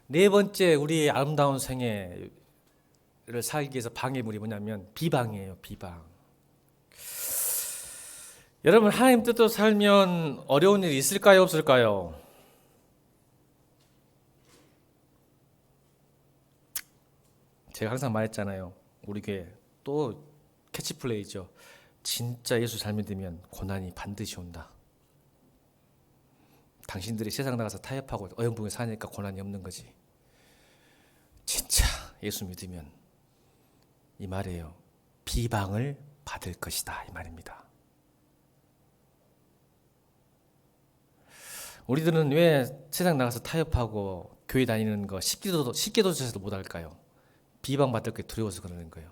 네 번째 우리의 아름다운 생애를 살기 위해서 방해물이 뭐냐면 비방이에요. 비방. 여러분, 하나님 뜻대로 살면 어려운 일이 있을까요? 없을까요? 제가 항상 말했잖아요. 우리 교회 또 캐치플레이죠. 진짜 예수 잘 믿으면 고난이 반드시 온다. 당신들이 세상 나가서 타협하고 어영부에 사니까 고난이 없는 거지. 진짜 예수 믿으면 이 말이에요. 비방을 받을 것이다. 이 말입니다. 우리들은 왜 세상 나가서 타협하고 교회 다니는 거 십계도조차도 못할까요? 비방받을 게 두려워서 그러는 거예요.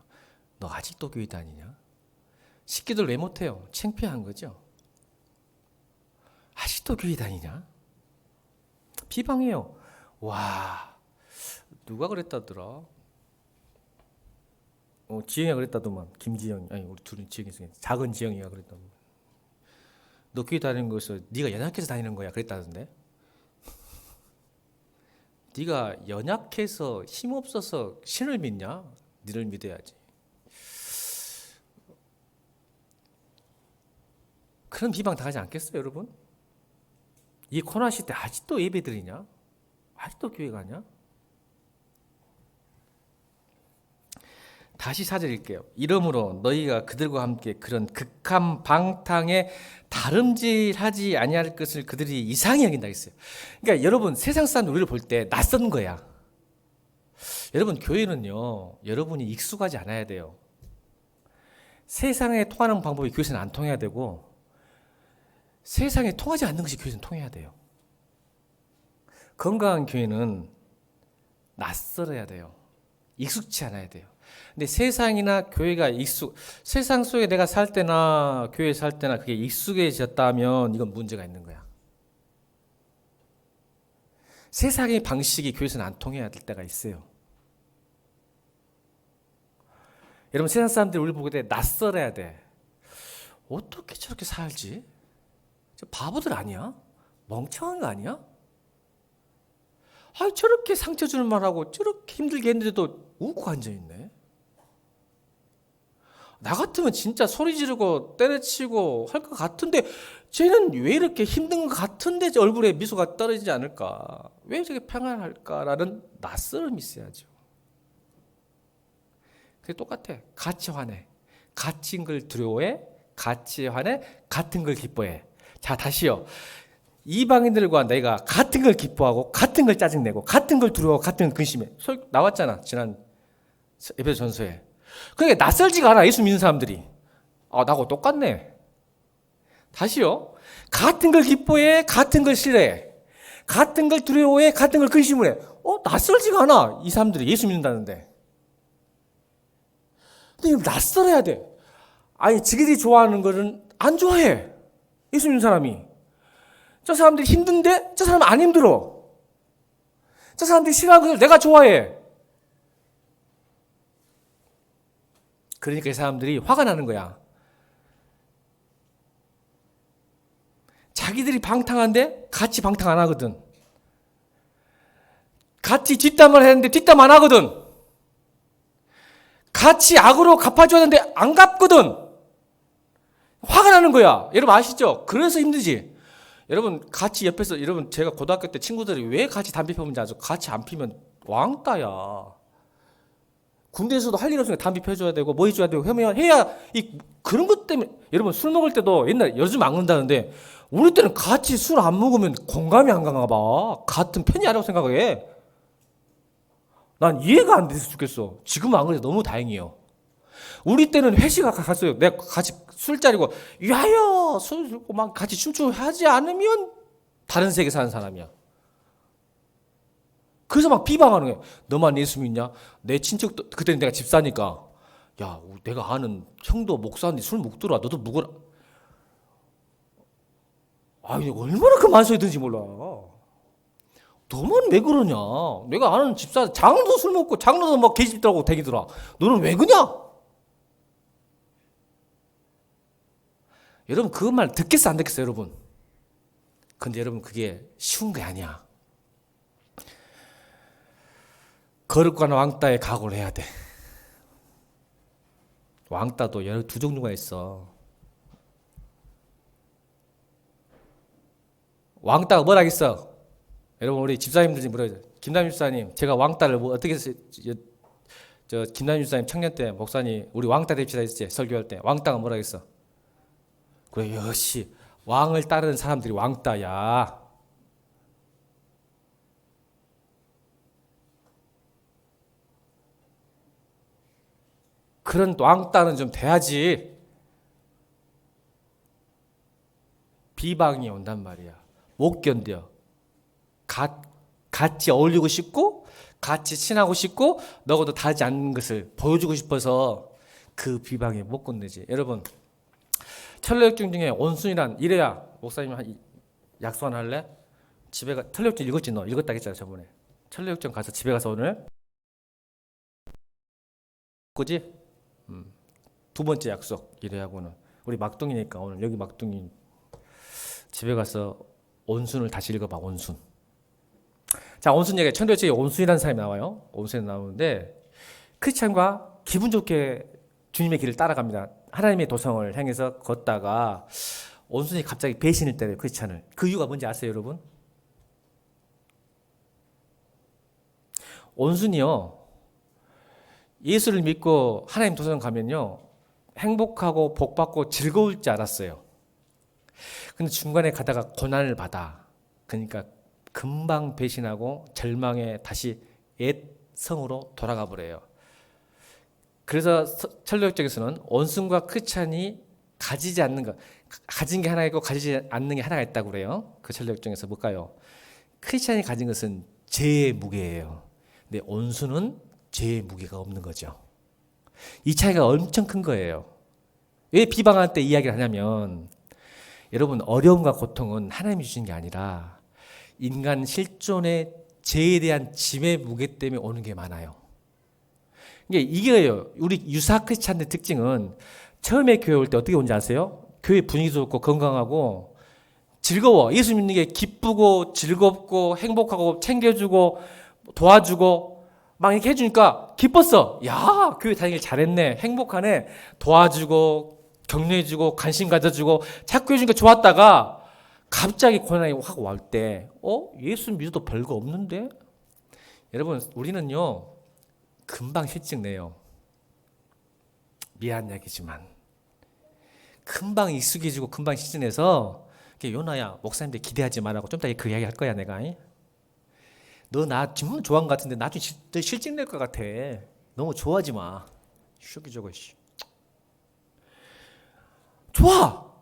너 아직도 교회 다니냐? 십계도를 왜 못해요? 창피한 거죠. 아직도 교회 다니냐? 비방해요. 와, 누가 그랬다더라? 지영이가 그랬다더만. 김지영이. 아니, 우리 둘은 지영이 중에 작은 지영이가 그랬다더만. 너 교회 다니는 거에서 네가 연약해서 다니는 거야 그랬다던데. 네가 연약해서 힘없어서 신을 믿냐? 니를 믿어야지. 그런 비방 당하지 않겠어요, 여러분? 이 코로나 시대 아직도 예배 드리냐? 아직도 교회 가냐? 다시 4절 읽게요. 이러므로 너희가 그들과 함께 그런 극한 방탕에 다름질하지 아니할 것을 그들이 이상히 여긴다 했어요. 그러니까 여러분, 세상 사람 우리를 볼 때 낯선 거야. 여러분, 교회는요, 여러분이 익숙하지 않아야 돼요. 세상에 통하는 방법이 교회에서는 안 통해야 되고, 세상에 통하지 않는 것이 교회에서는 통해야 돼요. 건강한 교회는 낯설어야 돼요. 익숙치 않아야 돼요. 근데 세상이나 교회가 세상 속에 내가 살 때나 교회에 살 때나 그게 익숙해졌다면 이건 문제가 있는 거야. 세상의 방식이 교회에서는 안 통해야 될 때가 있어요. 여러분, 세상 사람들이 우리 보게 돼 낯설어야 돼. 어떻게 저렇게 살지? 저 바보들 아니야? 멍청한 거 아니야? 저렇게 상처 주는 말하고 저렇게 힘들게 했는데도 웃고 앉아있네. 나 같으면 진짜 소리 지르고 때려치고 할 것 같은데 쟤는 왜 이렇게 힘든 것 같은데 얼굴에 미소가 떨어지지 않을까? 왜 저렇게 평안할까라는 낯설음이 있어야죠. 그게 똑같아. 같이 화내. 같은 걸 두려워해. 같이 화내. 같은 걸 기뻐해. 자, 다시요. 이방인들과 내가 같은 걸 기뻐하고 같은 걸 짜증내고 같은 걸 두려워하고 같은 걸 근심해. 나왔잖아. 지난 에베소전서에. 그러니까 낯설지가 않아. 예수 믿는 사람들이. 나하고 똑같네. 다시요. 같은 걸 기뻐해. 같은 걸 싫어해. 같은 걸 두려워해, 같은 걸 근심을 해. 낯설지가 않아. 이 사람들이 예수 믿는다는데. 근데 이거 낯설어야 돼. 아니, 지들이 좋아하는 거는 안 좋아해. 예수 믿는 사람이. 저 사람들이 힘든데 저 사람은 안 힘들어. 저 사람들이 싫어하는 것을 내가 좋아해. 그러니까 이 사람들이 화가 나는 거야. 자기들이 방탕한데 같이 방탕 안 하거든. 같이 뒷담을 했는데 뒷담 안 하거든. 같이 악으로 갚아줘야 하는데 안 갚거든. 화가 나는 거야. 여러분 아시죠? 그래서 힘들지. 여러분 같이 옆에서, 여러분 제가 고등학교 때 친구들이 왜 같이 담배 피우는지 아죠? 같이 안 피면 왕따야. 군대에서도 할 일 없으니까 담배 펴줘야 되고 뭐 해줘야 되고 해야 그런 것 때문에. 여러분 술 먹을 때도 옛날 요즘 안 그런다는데 우리 때는 같이 술 안 먹으면 공감이 안 가나 봐. 같은 편이 아니라고 생각해. 난 이해가 안 돼서 죽겠어. 지금은 안 그래도 너무 다행이에요. 우리 때는 회식 갔어요. 내가 같이 술자리고 야야 술 들고 막 같이 춤추고 하지 않으면 다른 세계 사는 사람이야. 그래서 막 비방하는 거야. 너만 예수 믿냐? 내 친척도, 그때는 내가 집사니까, 야 내가 아는 형도 목사인데 술 먹더라. 너도 먹어라. 아니 얼마나 그 만소이든지 몰라. 너만 왜 그러냐? 내가 아는 집사 장로도 술 먹고 장로도 막 계집들하고 다니더라. 너는 왜 그냐? 여러분 그 말 듣겠어 안 듣겠어 여러분? 근데 여러분 그게 쉬운 게 아니야. 거룩한 왕따에 각오를 해야 돼. 왕따도 두 종류가 있어. 왕따가 뭐라겠어? 여러분 우리 집사님들 좀 물어요. 김남일 집사님, 제가 왕따를 뭐 어떻게 했어요? 저 김남일 집사님 청년 때 목사님 우리 왕따 됩시다 했지 설교할 때. 왕따가 뭐라겠어? 그래 역시 왕을 따르는 사람들이 왕따야. 그런 왕따는 좀 돼야지. 비방이 온단 말이야. 못 견뎌. 같이 어울리고 싶고 같이 친하고 싶고 너하고도 다르지 않는 것을 보여주고 싶어서 그 비방에 못 건네지. 여러분 철로역정 중에 온순이란, 이래야 목사님 약속 하나 할래? 집에 가. 철로역정 읽었지? 너 읽었다 했잖아 저번에. 철로역정 가서 집에 가서 오늘 그지? 두 번째 약속. 이래하고는 우리 막둥이니까 오늘 여기 막둥이 집에 가서 온순을 다시 읽어봐. 온순. 자, 온순 얘기. 천도역정에 온순이라는 사람이 나와요. 온순이 나오는데 크리스찬과 기분 좋게 주님의 길을 따라갑니다. 하나님의 도성을 향해서 걷다가 온순이 갑자기 배신을 때려요. 크리스찬을. 그 이유가 뭔지 아세요 여러분? 온순이요 예수를 믿고 하나님 도성 가면요 행복하고 복받고 즐거울 줄 알았어요. 근데 중간에 가다가 고난을 받아. 그러니까 금방 배신하고 절망에 다시 옛 성으로 돌아가 버려요. 그래서 철로역정에서는 온순과 크리스찬이 가지지 않는 것, 가진 게 하나 있고 가지지 않는 게 하나가 있다고 그래요. 그 철로역정에서 뭘까요? 크리스찬이 가진 것은 죄의 무게예요. 근데 온순은 죄의 무게가 없는 거죠. 이 차이가 엄청 큰 거예요. 왜 비방할 때 이야기를 하냐면 여러분 어려움과 고통은 하나님이 주신 게 아니라 인간 실존의 죄에 대한 짐의 무게 때문에 오는 게 많아요. 이게요. 우리 유사 크리스찬의 특징은 처음에 교회 올 때 어떻게 온지 아세요? 교회 분위기도 좋고 건강하고 즐거워. 예수 믿는 게 기쁘고 즐겁고 행복하고 챙겨주고 도와주고 막 이렇게 해주니까 기뻤어. 야, 교회 다니길 잘했네. 행복하네. 도와주고 격려해주고 관심 가져주고 자꾸 해주니까 좋았다가 갑자기 고난이 확 올 때 예수 믿어도 별거 없는데? 여러분 우리는요 금방 실증 내요. 미안 얘기지만 금방 익숙해지고 금방 실증 내서 요나야 목사님들 기대하지 말라고 좀 이따 그 이야기 할 거야 내가. 너 나 정말 좋아하는 것 같은데 나중에 실증 낼 것 같아. 너무 좋아하지 마. 쇼기 저거 좋아.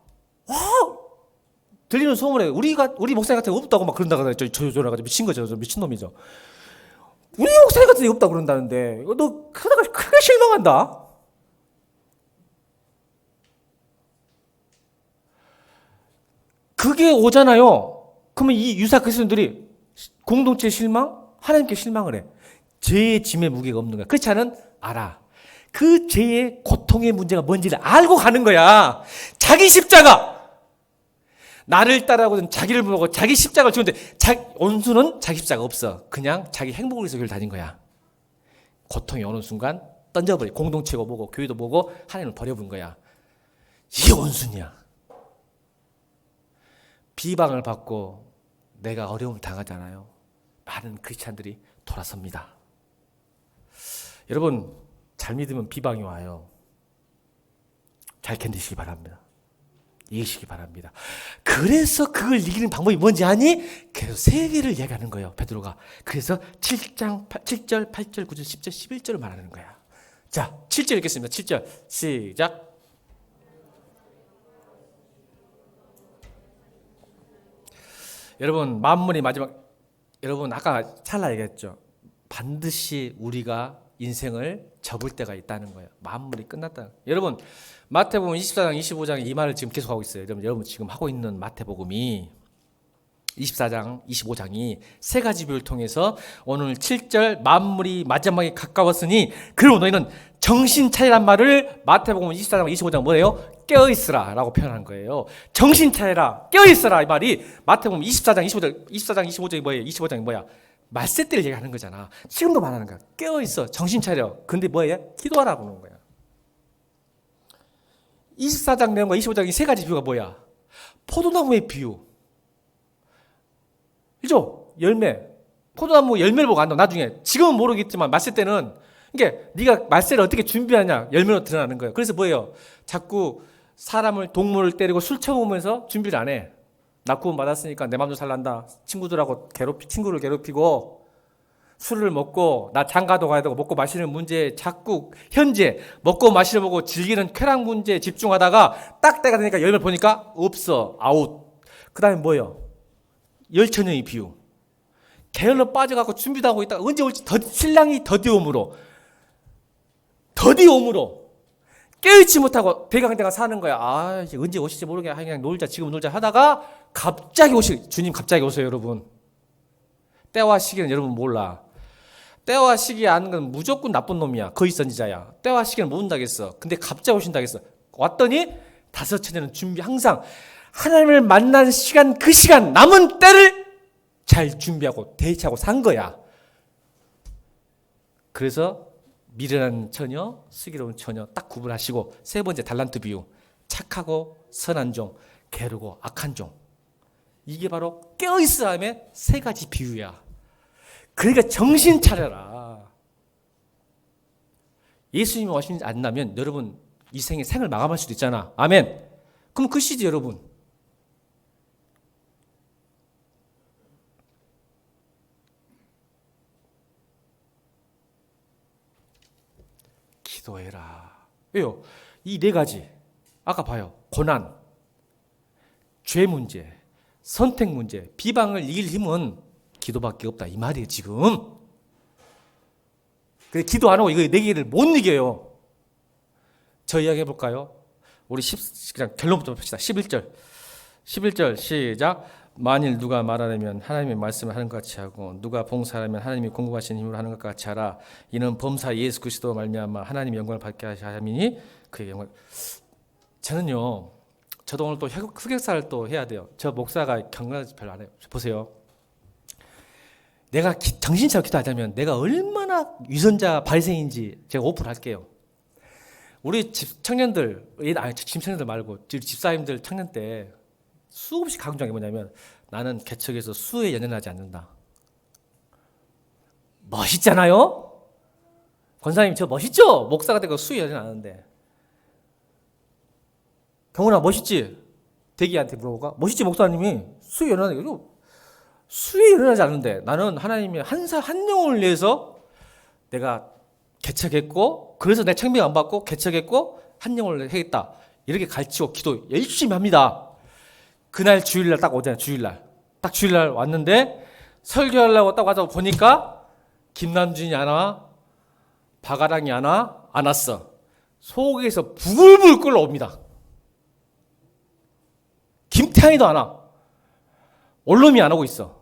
와 들리는 소문에 우리 목사님 같은 게 없다고 막 그런다고 저래가지고 미친 거죠. 저 미친놈이죠. 우리 목사님 같은 게 없다고 그런다는데 너 그러다가 크게 실망한다. 그게 오잖아요. 그러면 이 유사 그리스도인들이 공동체 실망? 하나님께 실망을 해. 죄의 짐의 무게가 없는 거야. 그렇지 않은? 알아. 그 죄의 고통의 문제가 뭔지를 알고 가는 거야. 자기 십자가. 나를 따라오든 자기를 보고 자기 십자가를 주는데 온수는 자기 십자가 없어. 그냥 자기 행복을 위해서 교회를 다닌 거야. 고통이 오는 순간 던져버려. 공동체고 뭐고 교회도 뭐고 하나님을 버려버린 거야. 이게 온순이야. 비방을 받고 내가 어려움을 당하잖아요. 많은 크리스찬들이 돌아섭니다. 여러분 잘 믿으면 비방이 와요. 잘 견디시기 바랍니다. 이기시기 바랍니다. 그래서 그걸 이기는 방법이 뭔지 아니? 그래서 세 개를 얘기하는 거예요. 베드로가. 그래서 7절, 8절, 9절, 10절, 11절을 말하는 거야. 자, 7절 읽겠습니다. 7절 시작. 여러분 만물이 마지막, 여러분 아까 찰나 얘기했죠. 반드시 우리가 인생을 접을 때가 있다는 거예요. 만물이 끝났다. 여러분 마태복음 24장 25장에 이 말을 지금 계속하고 있어요. 여러분 지금 하고 있는 마태복음이 24장 25장이 세 가지 비유를 통해서 오늘 7절 만물이 마지막에 가까웠으니 그리고 너희는 정신 차리란 말을 마태복음 24장 25장 뭐예요? 깨어있으라 라고 표현한 거예요. 정신 차리라, 깨어있으라 이 말이 마태복음 24장 25장이 뭐예요? 25장이 뭐야? 말세 때를 얘기하는 거잖아. 지금도 말하는 거야. 깨어있어, 정신 차려. 근데 뭐예요? 기도하라고 하는 거야. 24장 내용과 25장 이 세 가지 비유가 뭐야? 포도나무의 비유. 그죠? 열매. 포도나무 열매를 보고 안다. 나중에. 지금은 모르겠지만 말세 때는 이게 네가 말세를 어떻게 준비하냐 열매로 드러나는 거예요. 그래서 뭐예요? 자꾸 사람을 동물을 때리고 술 처먹으면서 준비를 안 해. 나 구원 받았으니까 내 맘대로 살란다. 친구들하고 친구를 괴롭히고 술을 먹고 나 장가도 가야 되고 먹고 마시는 문제에 자꾸 현재 먹고 마시는 보고 즐기는 쾌락 문제에 집중하다가 딱 때가 되니까 열매 보니까 없어. 아웃. 그 다음에 뭐예요? 열처녀의 비유. 게을러 빠져갖고 준비도 하고 있다가 언제 올지 신랑이 더디옴으로 깨어있지 못하고 대강대강 사는 거야. 아, 이제 언제 오실지 모르게 그냥 놀자, 지금 놀자 하다가 갑자기 주님 갑자기 오세요, 여러분. 때와 시기는 여러분 몰라. 때와 시기에 아는 건 무조건 나쁜 놈이야. 거의 선지자야. 때와 시기는 모른다겠어. 근데 갑자기 오신다겠어. 왔더니 다섯 처녀는 항상 하나님을 만나는 시간, 그 시간, 남은 때를 잘 준비하고 대처하고 산 거야. 그래서 미련한 처녀, 슬기로운 처녀 딱 구분하시고 세 번째 달란트 비유. 착하고 선한 종, 게으르고 악한 종. 이게 바로 깨어있으라의 세 가지 비유야. 그러니까 정신 차려라. 예수님이 오시지 않나면 여러분 이 생에 생을 마감할 수도 있잖아. 아멘. 그럼 그 시지 여러분. 기도해라. 왜요? 이 네 가지. 아까 봐요. 고난, 죄 문제, 선택 문제, 비방을 이길 힘은 기도밖에 없다. 이 말이에요, 지금. 근데 기도 안 하고 이거 네 개를 못 이겨요. 저 이야기 해볼까요? 우리 그냥 결론부터 봅시다. 11절 시작. 만일 누가 말하려면 하나님의 말씀을 하는 것 같이 하고 누가 봉사하려면 하나님이 공급하신 힘으로 하는 것 같이 하라. 이는 범사 예수 그리스도 말미암아 하나님의 영광을 받게 하셔야 함이니 그의 영광. 저는요. 저도 오늘 또 흑역사를 또 해야 돼요. 저 목사가 경건하지 별로 안 해요. 보세요. 내가 정신 차려 기도하자면 내가 얼마나 위선자 바리새인인지 제가 오픈할게요. 우리 집 청년들, 집 청년들 말고 집사님들 청년 때 수없이 강조한 게 뭐냐면 나는 개척에서 수에 연연하지 않는다. 멋있잖아요? 권사님 저 멋있죠? 목사가 되고 수에 연연 안 하는데. 경훈아 멋있지? 대기한테 물어볼까? 멋있지 목사님이 수에 연연하는 게 수에 연연하지 않는데 나는 하나님이 한 영혼을 위해서 내가 개척했고 그래서 내 청빙 안 받고 개척했고 한 영혼을 하겠다. 이렇게 가르치고 기도 열심히 합니다. 그날 주일날 딱 오잖아요. 주일날. 딱 주일날 왔는데 설교하려고 딱 와서 보니까 김남준이 안 와, 박아랑이 안 와, 안 왔어. 속에서 부글부글 끓어옵니다. 김태환이도 안 와. 원룸이 안 오고 있어.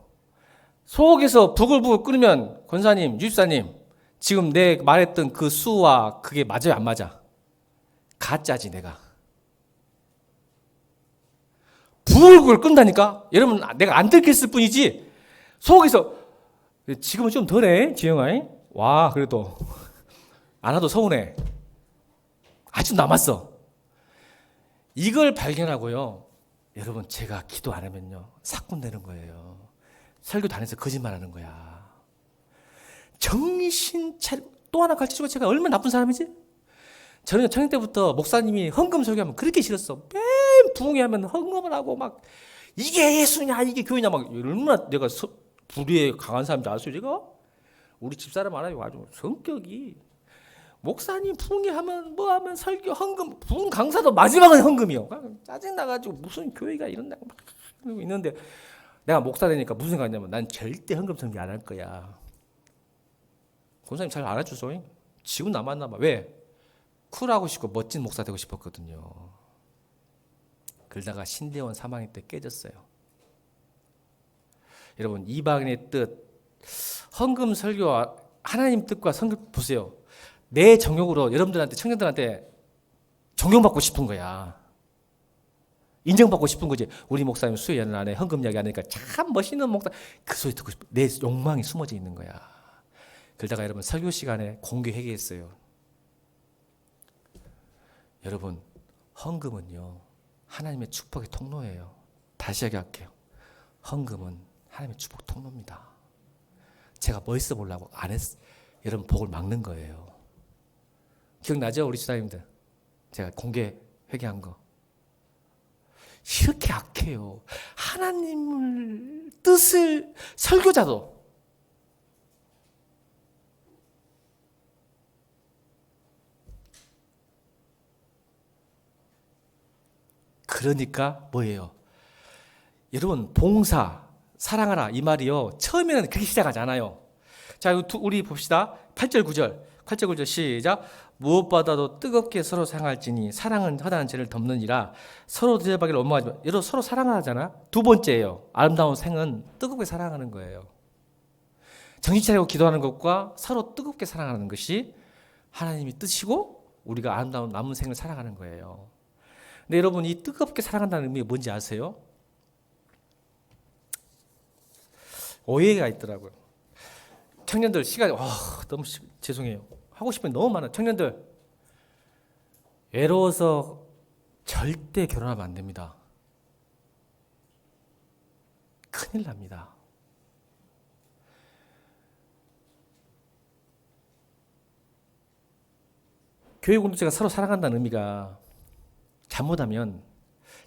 속에서 부글부글 끓으면 권사님, 유집사님, 지금 내 말했던 그 수와 그게 맞아요, 안 맞아? 가짜지 내가. 부글부글 끓는다니까? 여러분 내가 안 들켰을 뿐이지 속에서 지금은 좀 덜해 지영아. 와 그래도 안 와도 서운해. 아직 남았어. 이걸 발견하고요. 여러분 제가 기도 안 하면요 사건 되는 거예요. 설교도 안 해서 거짓말하는 거야. 정신 차려. 또 하나 가르쳐주고 제가 얼마나 나쁜 사람이지? 저는 청년 때부터 목사님이 헌금 설교하면 그렇게 싫었어. 맨 부흥회하면 헌금을 하고 막 이게 예수냐 이게 교회냐 막 얼마나 내가 불의에 강한 사람인지 아세요 제가? 우리 집사람 알아요. 아주 성격이 목사님 부흥회하면 뭐 하면 설교 헌금 부흥 강사도 마지막은 헌금이요. 짜증나가지고 무슨 교회가 이런다고 막 그러고 있는데 내가 목사 되니까 무슨 생각이냐면 난 절대 헌금 설교 안 할 거야. 권사님 잘 알아주소. 지금 남았나 봐. 왜? 쿨하고 싶고 멋진 목사 되고 싶었거든요. 그러다가 신대원 사망회 때 깨졌어요. 여러분 이방인의 뜻, 헌금 설교와 하나님 뜻과 성경 보세요. 내 정욕으로 여러분들한테 청년들한테 존경받고 싶은 거야. 인정받고 싶은 거지. 우리 목사님 수요 연을 안에 헌금 이야기 하니까 참 멋있는 목사. 그 소리 듣고 싶어. 내 욕망이 숨어져 있는 거야. 그러다가 여러분 설교 시간에 공개 회개했어요. 여러분 헌금은요 하나님의 축복의 통로예요. 다시 얘기할게요. 헌금은 하나님의 축복 통로입니다. 제가 멋있어 보려고 안 했어. 여러분 복을 막는 거예요. 기억나죠 우리 지사님들? 제가 공개 회개한 거. 이렇게 악해요. 하나님을 뜻을 설교자도 그러니까 뭐예요? 여러분 봉사, 사랑하라 이 말이요. 처음에는 그렇게 시작하지 않아요. 자 우리 봅시다. 8절 9절 8절 9절 시작. 무엇보다도 뜨겁게 서로 사랑할지니 사랑은 허다한 죄를 덮느니라. 서로 대접하기를 원망하지 마. 여러분 서로 사랑하잖아. 두 번째예요. 아름다운 생은 뜨겁게 사랑하는 거예요. 정신 차리고 기도하는 것과 서로 뜨겁게 사랑하는 것이 하나님이 뜻이고 우리가 아름다운 남은 생을 살아가는 거예요. 근데 여러분 이 뜨겁게 사랑한다는 의미가 뭔지 아세요? 오해가 있더라고요. 청년들 시간이 너무 죄송해요. 하고 싶은 게 너무 많아요. 청년들 외로워서 절대 결혼하면 안 됩니다. 큰일 납니다. 교회 공동체가 서로 사랑한다는 의미가 잘못하면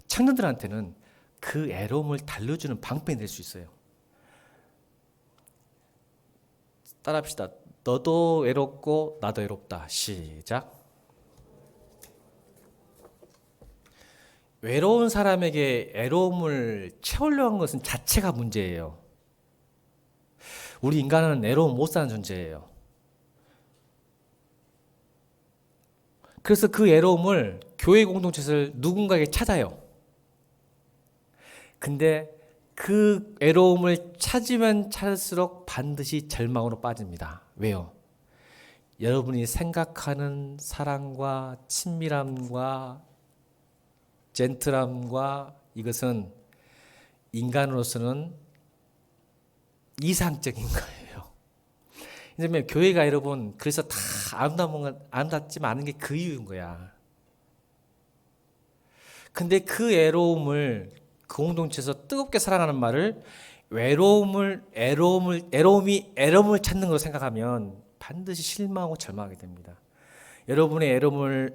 청년들한테는 그 애로움을 달래주는 방편이 될 수 있어요. 따라합시다. 너도 외롭고 나도 외롭다. 시작. 외로운 사람에게 애로움을 채우려고 하는 것은 자체가 문제예요. 우리 인간은 애로움 못 사는 존재예요. 그래서 그 애로움을 교회 공동체에서 누군가에게 찾아요. 근데 그 애로움을 찾으면 찾을수록 반드시 절망으로 빠집니다. 왜요? 여러분이 생각하는 사랑과 친밀함과 젠틀함과 이것은 인간으로서는 이상적인 거예요. 왜냐면 교회가 여러분 그래서 다 아름답지만 않은 게 그 이유인 거야. 근데 그 애로움을 그 공동체에서 뜨겁게 사랑하는 말을 애로움을 찾는 걸로 생각하면 반드시 실망하고 절망하게 됩니다. 여러분의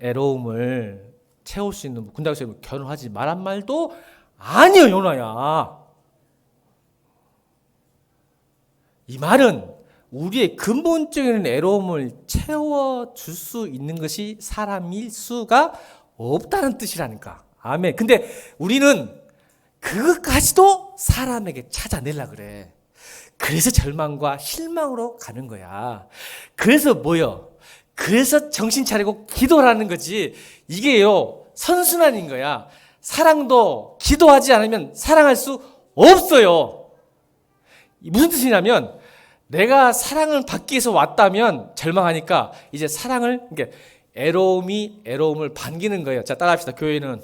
애로움을 채울 수 있는 군대에서 결혼하지 말란 말도 아니요, 요나야. 이 말은 우리의 근본적인 애로움을 채워줄 수 있는 것이 사람일 수가 없다는 뜻이라니까. 아멘. 근데 우리는 그것까지도 사람에게 찾아내려 그래. 그래서 절망과 실망으로 가는 거야. 그래서 뭐요? 그래서 정신 차리고 기도라는 거지. 이게요, 선순환인 거야. 사랑도 기도하지 않으면 사랑할 수 없어요. 무슨 뜻이냐면, 내가 사랑을 받기 위해서 왔다면 절망하니까 이제 사랑을, 그러니까 애로움이 애로움을 반기는 거예요. 자, 따라합시다. 교회는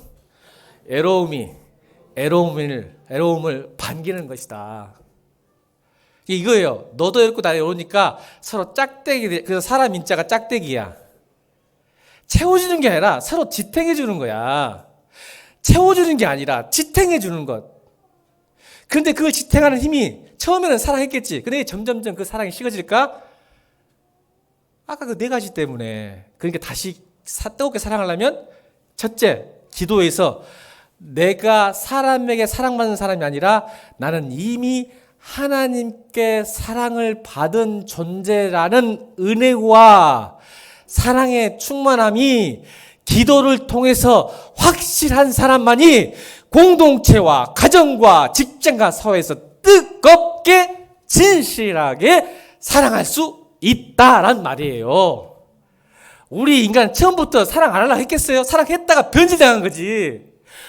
애로움을 반기는 것이다. 이거예요. 너도 애롭고 나도 애로우니까 서로 짝대기, 그래서 사람 인자가 짝대기야. 채워주는 게 아니라 서로 지탱해 주는 거야. 채워주는 게 아니라 지탱해 주는 것. 그런데 그걸 지탱하는 힘이 처음에는 사랑했겠지. 근데 점점점 그 사랑이 식어질까? 아까 그 네 가지 때문에. 그러니까 다시 뜨겁게 사랑하려면 첫째, 기도에서 내가 사람에게 사랑받는 사람이 아니라 나는 이미 하나님께 사랑을 받은 존재라는 은혜와 사랑의 충만함이 기도를 통해서 확실한 사람만이 공동체와 가정과 직장과 사회에서 뜨겁게 진실하게 사랑할 수 있다란 말이에요. 우리 인간 처음부터 사랑 안 하려고 했겠어요? 사랑했다가 변질당한 거지.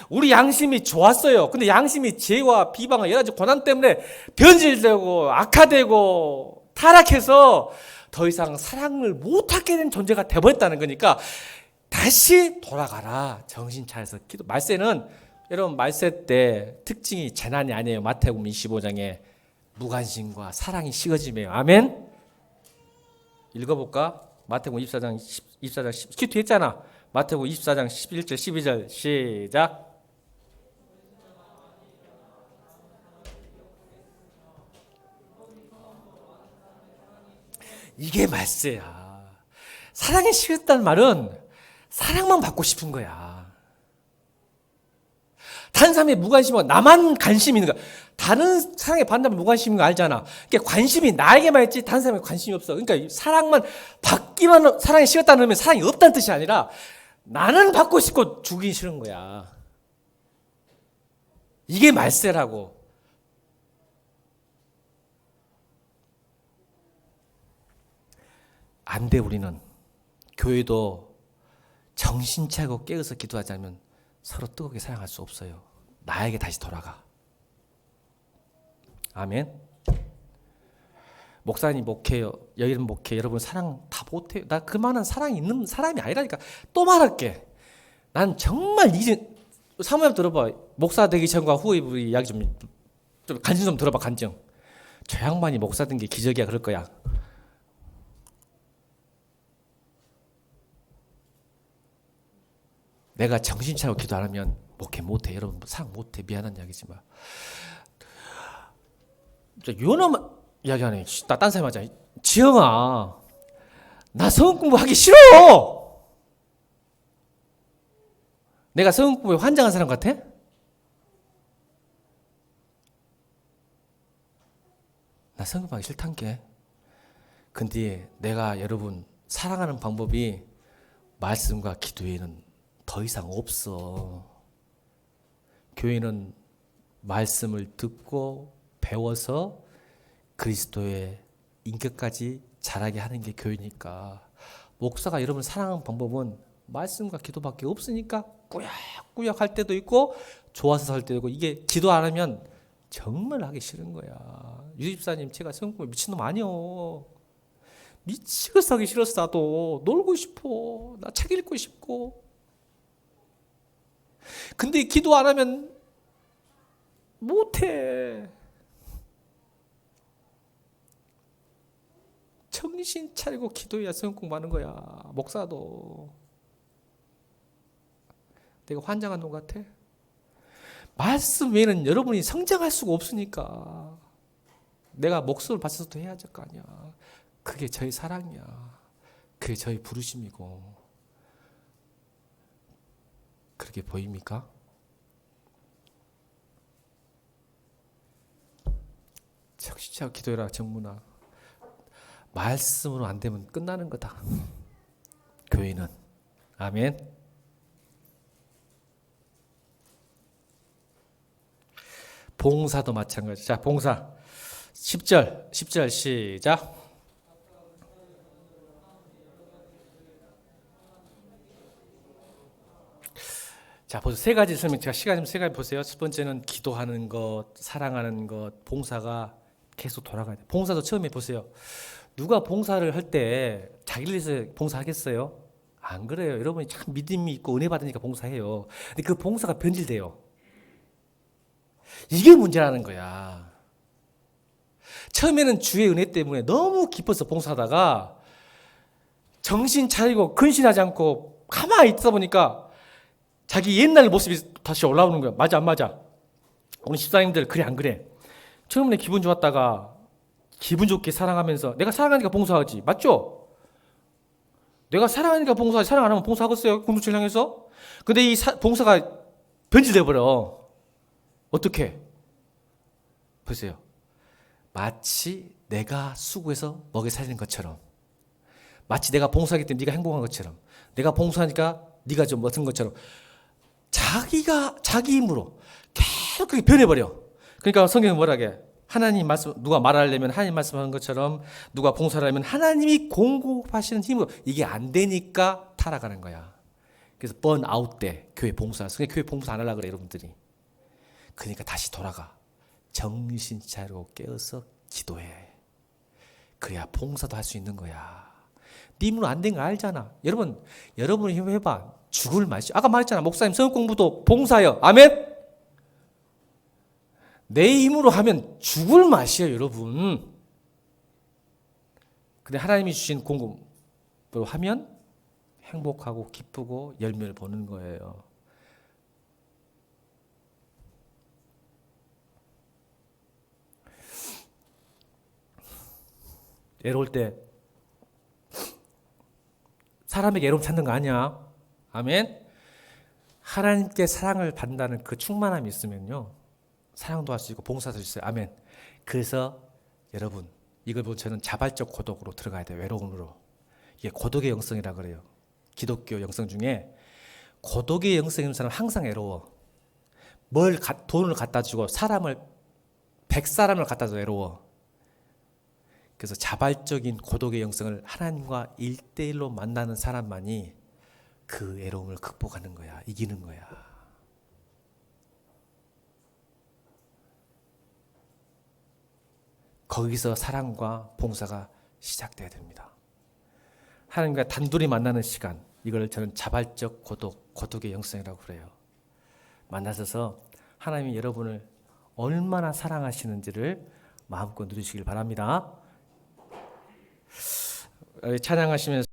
우리 양심이 좋았어요. 근데 양심이 죄와 비방과 여러 가지 고난 때문에 변질되고 악화되고 타락해서 더 이상 사랑을 못하게 된 존재가 돼버렸다는 거니까 다시 돌아가라. 정신 차려서 기도. 말세는 여러분 말세 때 특징이 재난이 아니에요. 마태복음 25장에 무관심과 사랑이 식어짐이에요. 아멘. 읽어볼까? 마태복음 24장 10, 큐티 했잖아. 마태복음 24장 11절 12절 시작. 이게 말세야. 사랑이 식었다는 말은 사랑만 받고 싶은 거야. 다른 사람의 무관심과 나만 관심이 있는 거야. 다른 사랑에 받는다면 무관심인 거 알잖아. 그러니까 관심이 나에게만 있지 다른 사람에 관심이 없어. 그러니까 사랑만 받기만, 사랑이 식었다는 의미는 사랑이 없다는 뜻이 아니라 나는 받고 싶고 주기 싫은 거야. 이게 말세라고. 안 돼. 우리는 교회도 정신 차리고 깨어서 기도하지 않으면 서로 뜨겁게 사랑할 수 없어요. 나에게 다시 돌아가. 아멘. 목사님 목회요, 여인 목회, 여러분 사랑 다 못해요. 나 그만한 사랑이 있는 사람이 아니라니까. 또 말할게. 난 정말 이제 사모님 들어봐. 목사 되기 전과 후에 우리 이야기 좀 간증 좀 들어봐. 간증. 저 양반이 목사 된 게 기적이야 그럴 거야. 내가 정신 차리고 기도 안 하면 목회 못해. 여러분 사랑 못해. 미안한 이야기지만. 유언만 이야기하네. 나 딴 사람 하자. 지영아, 나 성경 공부하기 싫어. 내가 성경 공부에 환장한 사람 같아? 나 성경 공부하기 싫단 게. 근데 내가 여러분 사랑하는 방법이 말씀과 기도에는 더 이상 없어. 교회는 말씀을 듣고 배워서 그리스도의 인격까지 자라게 하는 게 교회니까. 목사가 여러분 사랑하는 방법은 말씀과 기도밖에 없으니까 꾸역꾸역 할 때도 있고 좋아서 할 때도 있고. 이게 기도 안 하면 정말 하기 싫은 거야. 유집사님, 제가 성공에 미친놈 아니요. 미치겠어. 하기 싫었어. 나도 놀고 싶어. 나 책 읽고 싶고. 근데 기도 안 하면 못해. 정신 차리고 기도해야 성경 공부하는 거야. 목사도. 내가 환장한 놈 같아? 말씀 외에는 여러분이 성장할 수가 없으니까 내가 목숨을 바쳐서도 해야 할 거 아니야. 그게 저희 사랑이야. 그게 저희 부르심이고. 그렇게 보입니까? 정신 차리고 기도해라. 정문아. 말씀으로 안 되면 끝나는 거다. 교회는. 아멘. 봉사도 마찬가지. 자, 봉사. 10절 시작. 자, 보세요. 세 가지 설명. 제가 시간 좀 세 가지 보세요. 첫 번째는 기도하는 것, 사랑하는 것, 봉사가 계속 돌아가야 돼요. 봉사도 처음에 보세요. 누가 봉사를 할 때 자기를 위해서 봉사하겠어요? 안 그래요. 여러분이 참 믿음이 있고 은혜 받으니까 봉사해요. 근데 그 봉사가 변질돼요. 이게 문제라는 거야. 처음에는 주의 은혜 때문에 너무 기뻐서 봉사하다가 정신 차리고 근신하지 않고 가만히 있다 보니까 자기 옛날 모습이 다시 올라오는 거야. 맞아, 안 맞아? 오늘 집사님들 그래, 안 그래? 처음에 기분 좋았다가 기분 좋게 사랑하면서 내가 사랑하니까 봉사하지. 맞죠? 내가 사랑하니까 봉사하지. 사랑 안 하면 봉사하겠어요? 공동체를 향해서? 근데 이 봉사가 변질돼 버려. 어떻게? 보세요. 마치 내가 수고해서 먹여 살리는 것처럼, 마치 내가 봉사하기 때문에 네가 행복한 것처럼, 내가 봉사하니까 네가 좀 멋진 것처럼 자기가 자기 힘으로 계속 그렇게 변해버려. 그러니까 성경이 뭐라게? 하나님 말씀, 누가 말하려면 하나님 말씀하는 것처럼, 누가 봉사를 하면 하나님이 공급하시는 힘으로, 이게 안 되니까 타락하는 거야. 그래서 번아웃 때 교회 봉사, 그러니까 교회 봉사 안 하려고 그래 여러분들이. 그러니까 다시 돌아가. 정신 차리고 깨어서 기도해. 그래야 봉사도 할 수 있는 거야. 네 힘으로 안 된 거 알잖아. 여러분이 힘해봐. 죽을 맛이. 아까 말했잖아. 목사님 성경 공부도 봉사요. 아멘? 내 힘으로 하면 죽을 맛이에요, 여러분. 근데 하나님이 주신 공급으로 하면 행복하고 기쁘고 열매를 보는 거예요. 외로울 때 사람에게 외로움 찾는 거 아니야. 아멘. 하나님께 사랑을 받는다는 그 충만함이 있으면요, 사랑도 할 수 있고 봉사도 할 수 있어요. 아멘. 그래서 여러분, 이걸 보고 저는 자발적 고독으로 들어가야 돼요. 외로움으로. 이게 고독의 영성이라 그래요. 기독교 영성 중에 고독의 영성인 사람은 항상 외로워. 돈을 갖다 주고 사람을 100사람을 갖다 줘 외로워. 그래서 자발적인 고독의 영성을 하나님과 1대1로 만나는 사람만이 그 외로움을 극복하는 거야. 이기는 거야. 거기서 사랑과 봉사가 시작돼야 됩니다. 하나님과 단둘이 만나는 시간, 이걸 저는 자발적 고독의 영성이라고 그래요. 만나셔서 하나님이 여러분을 얼마나 사랑하시는지를 마음껏 누리시길 바랍니다. 찬양하시면서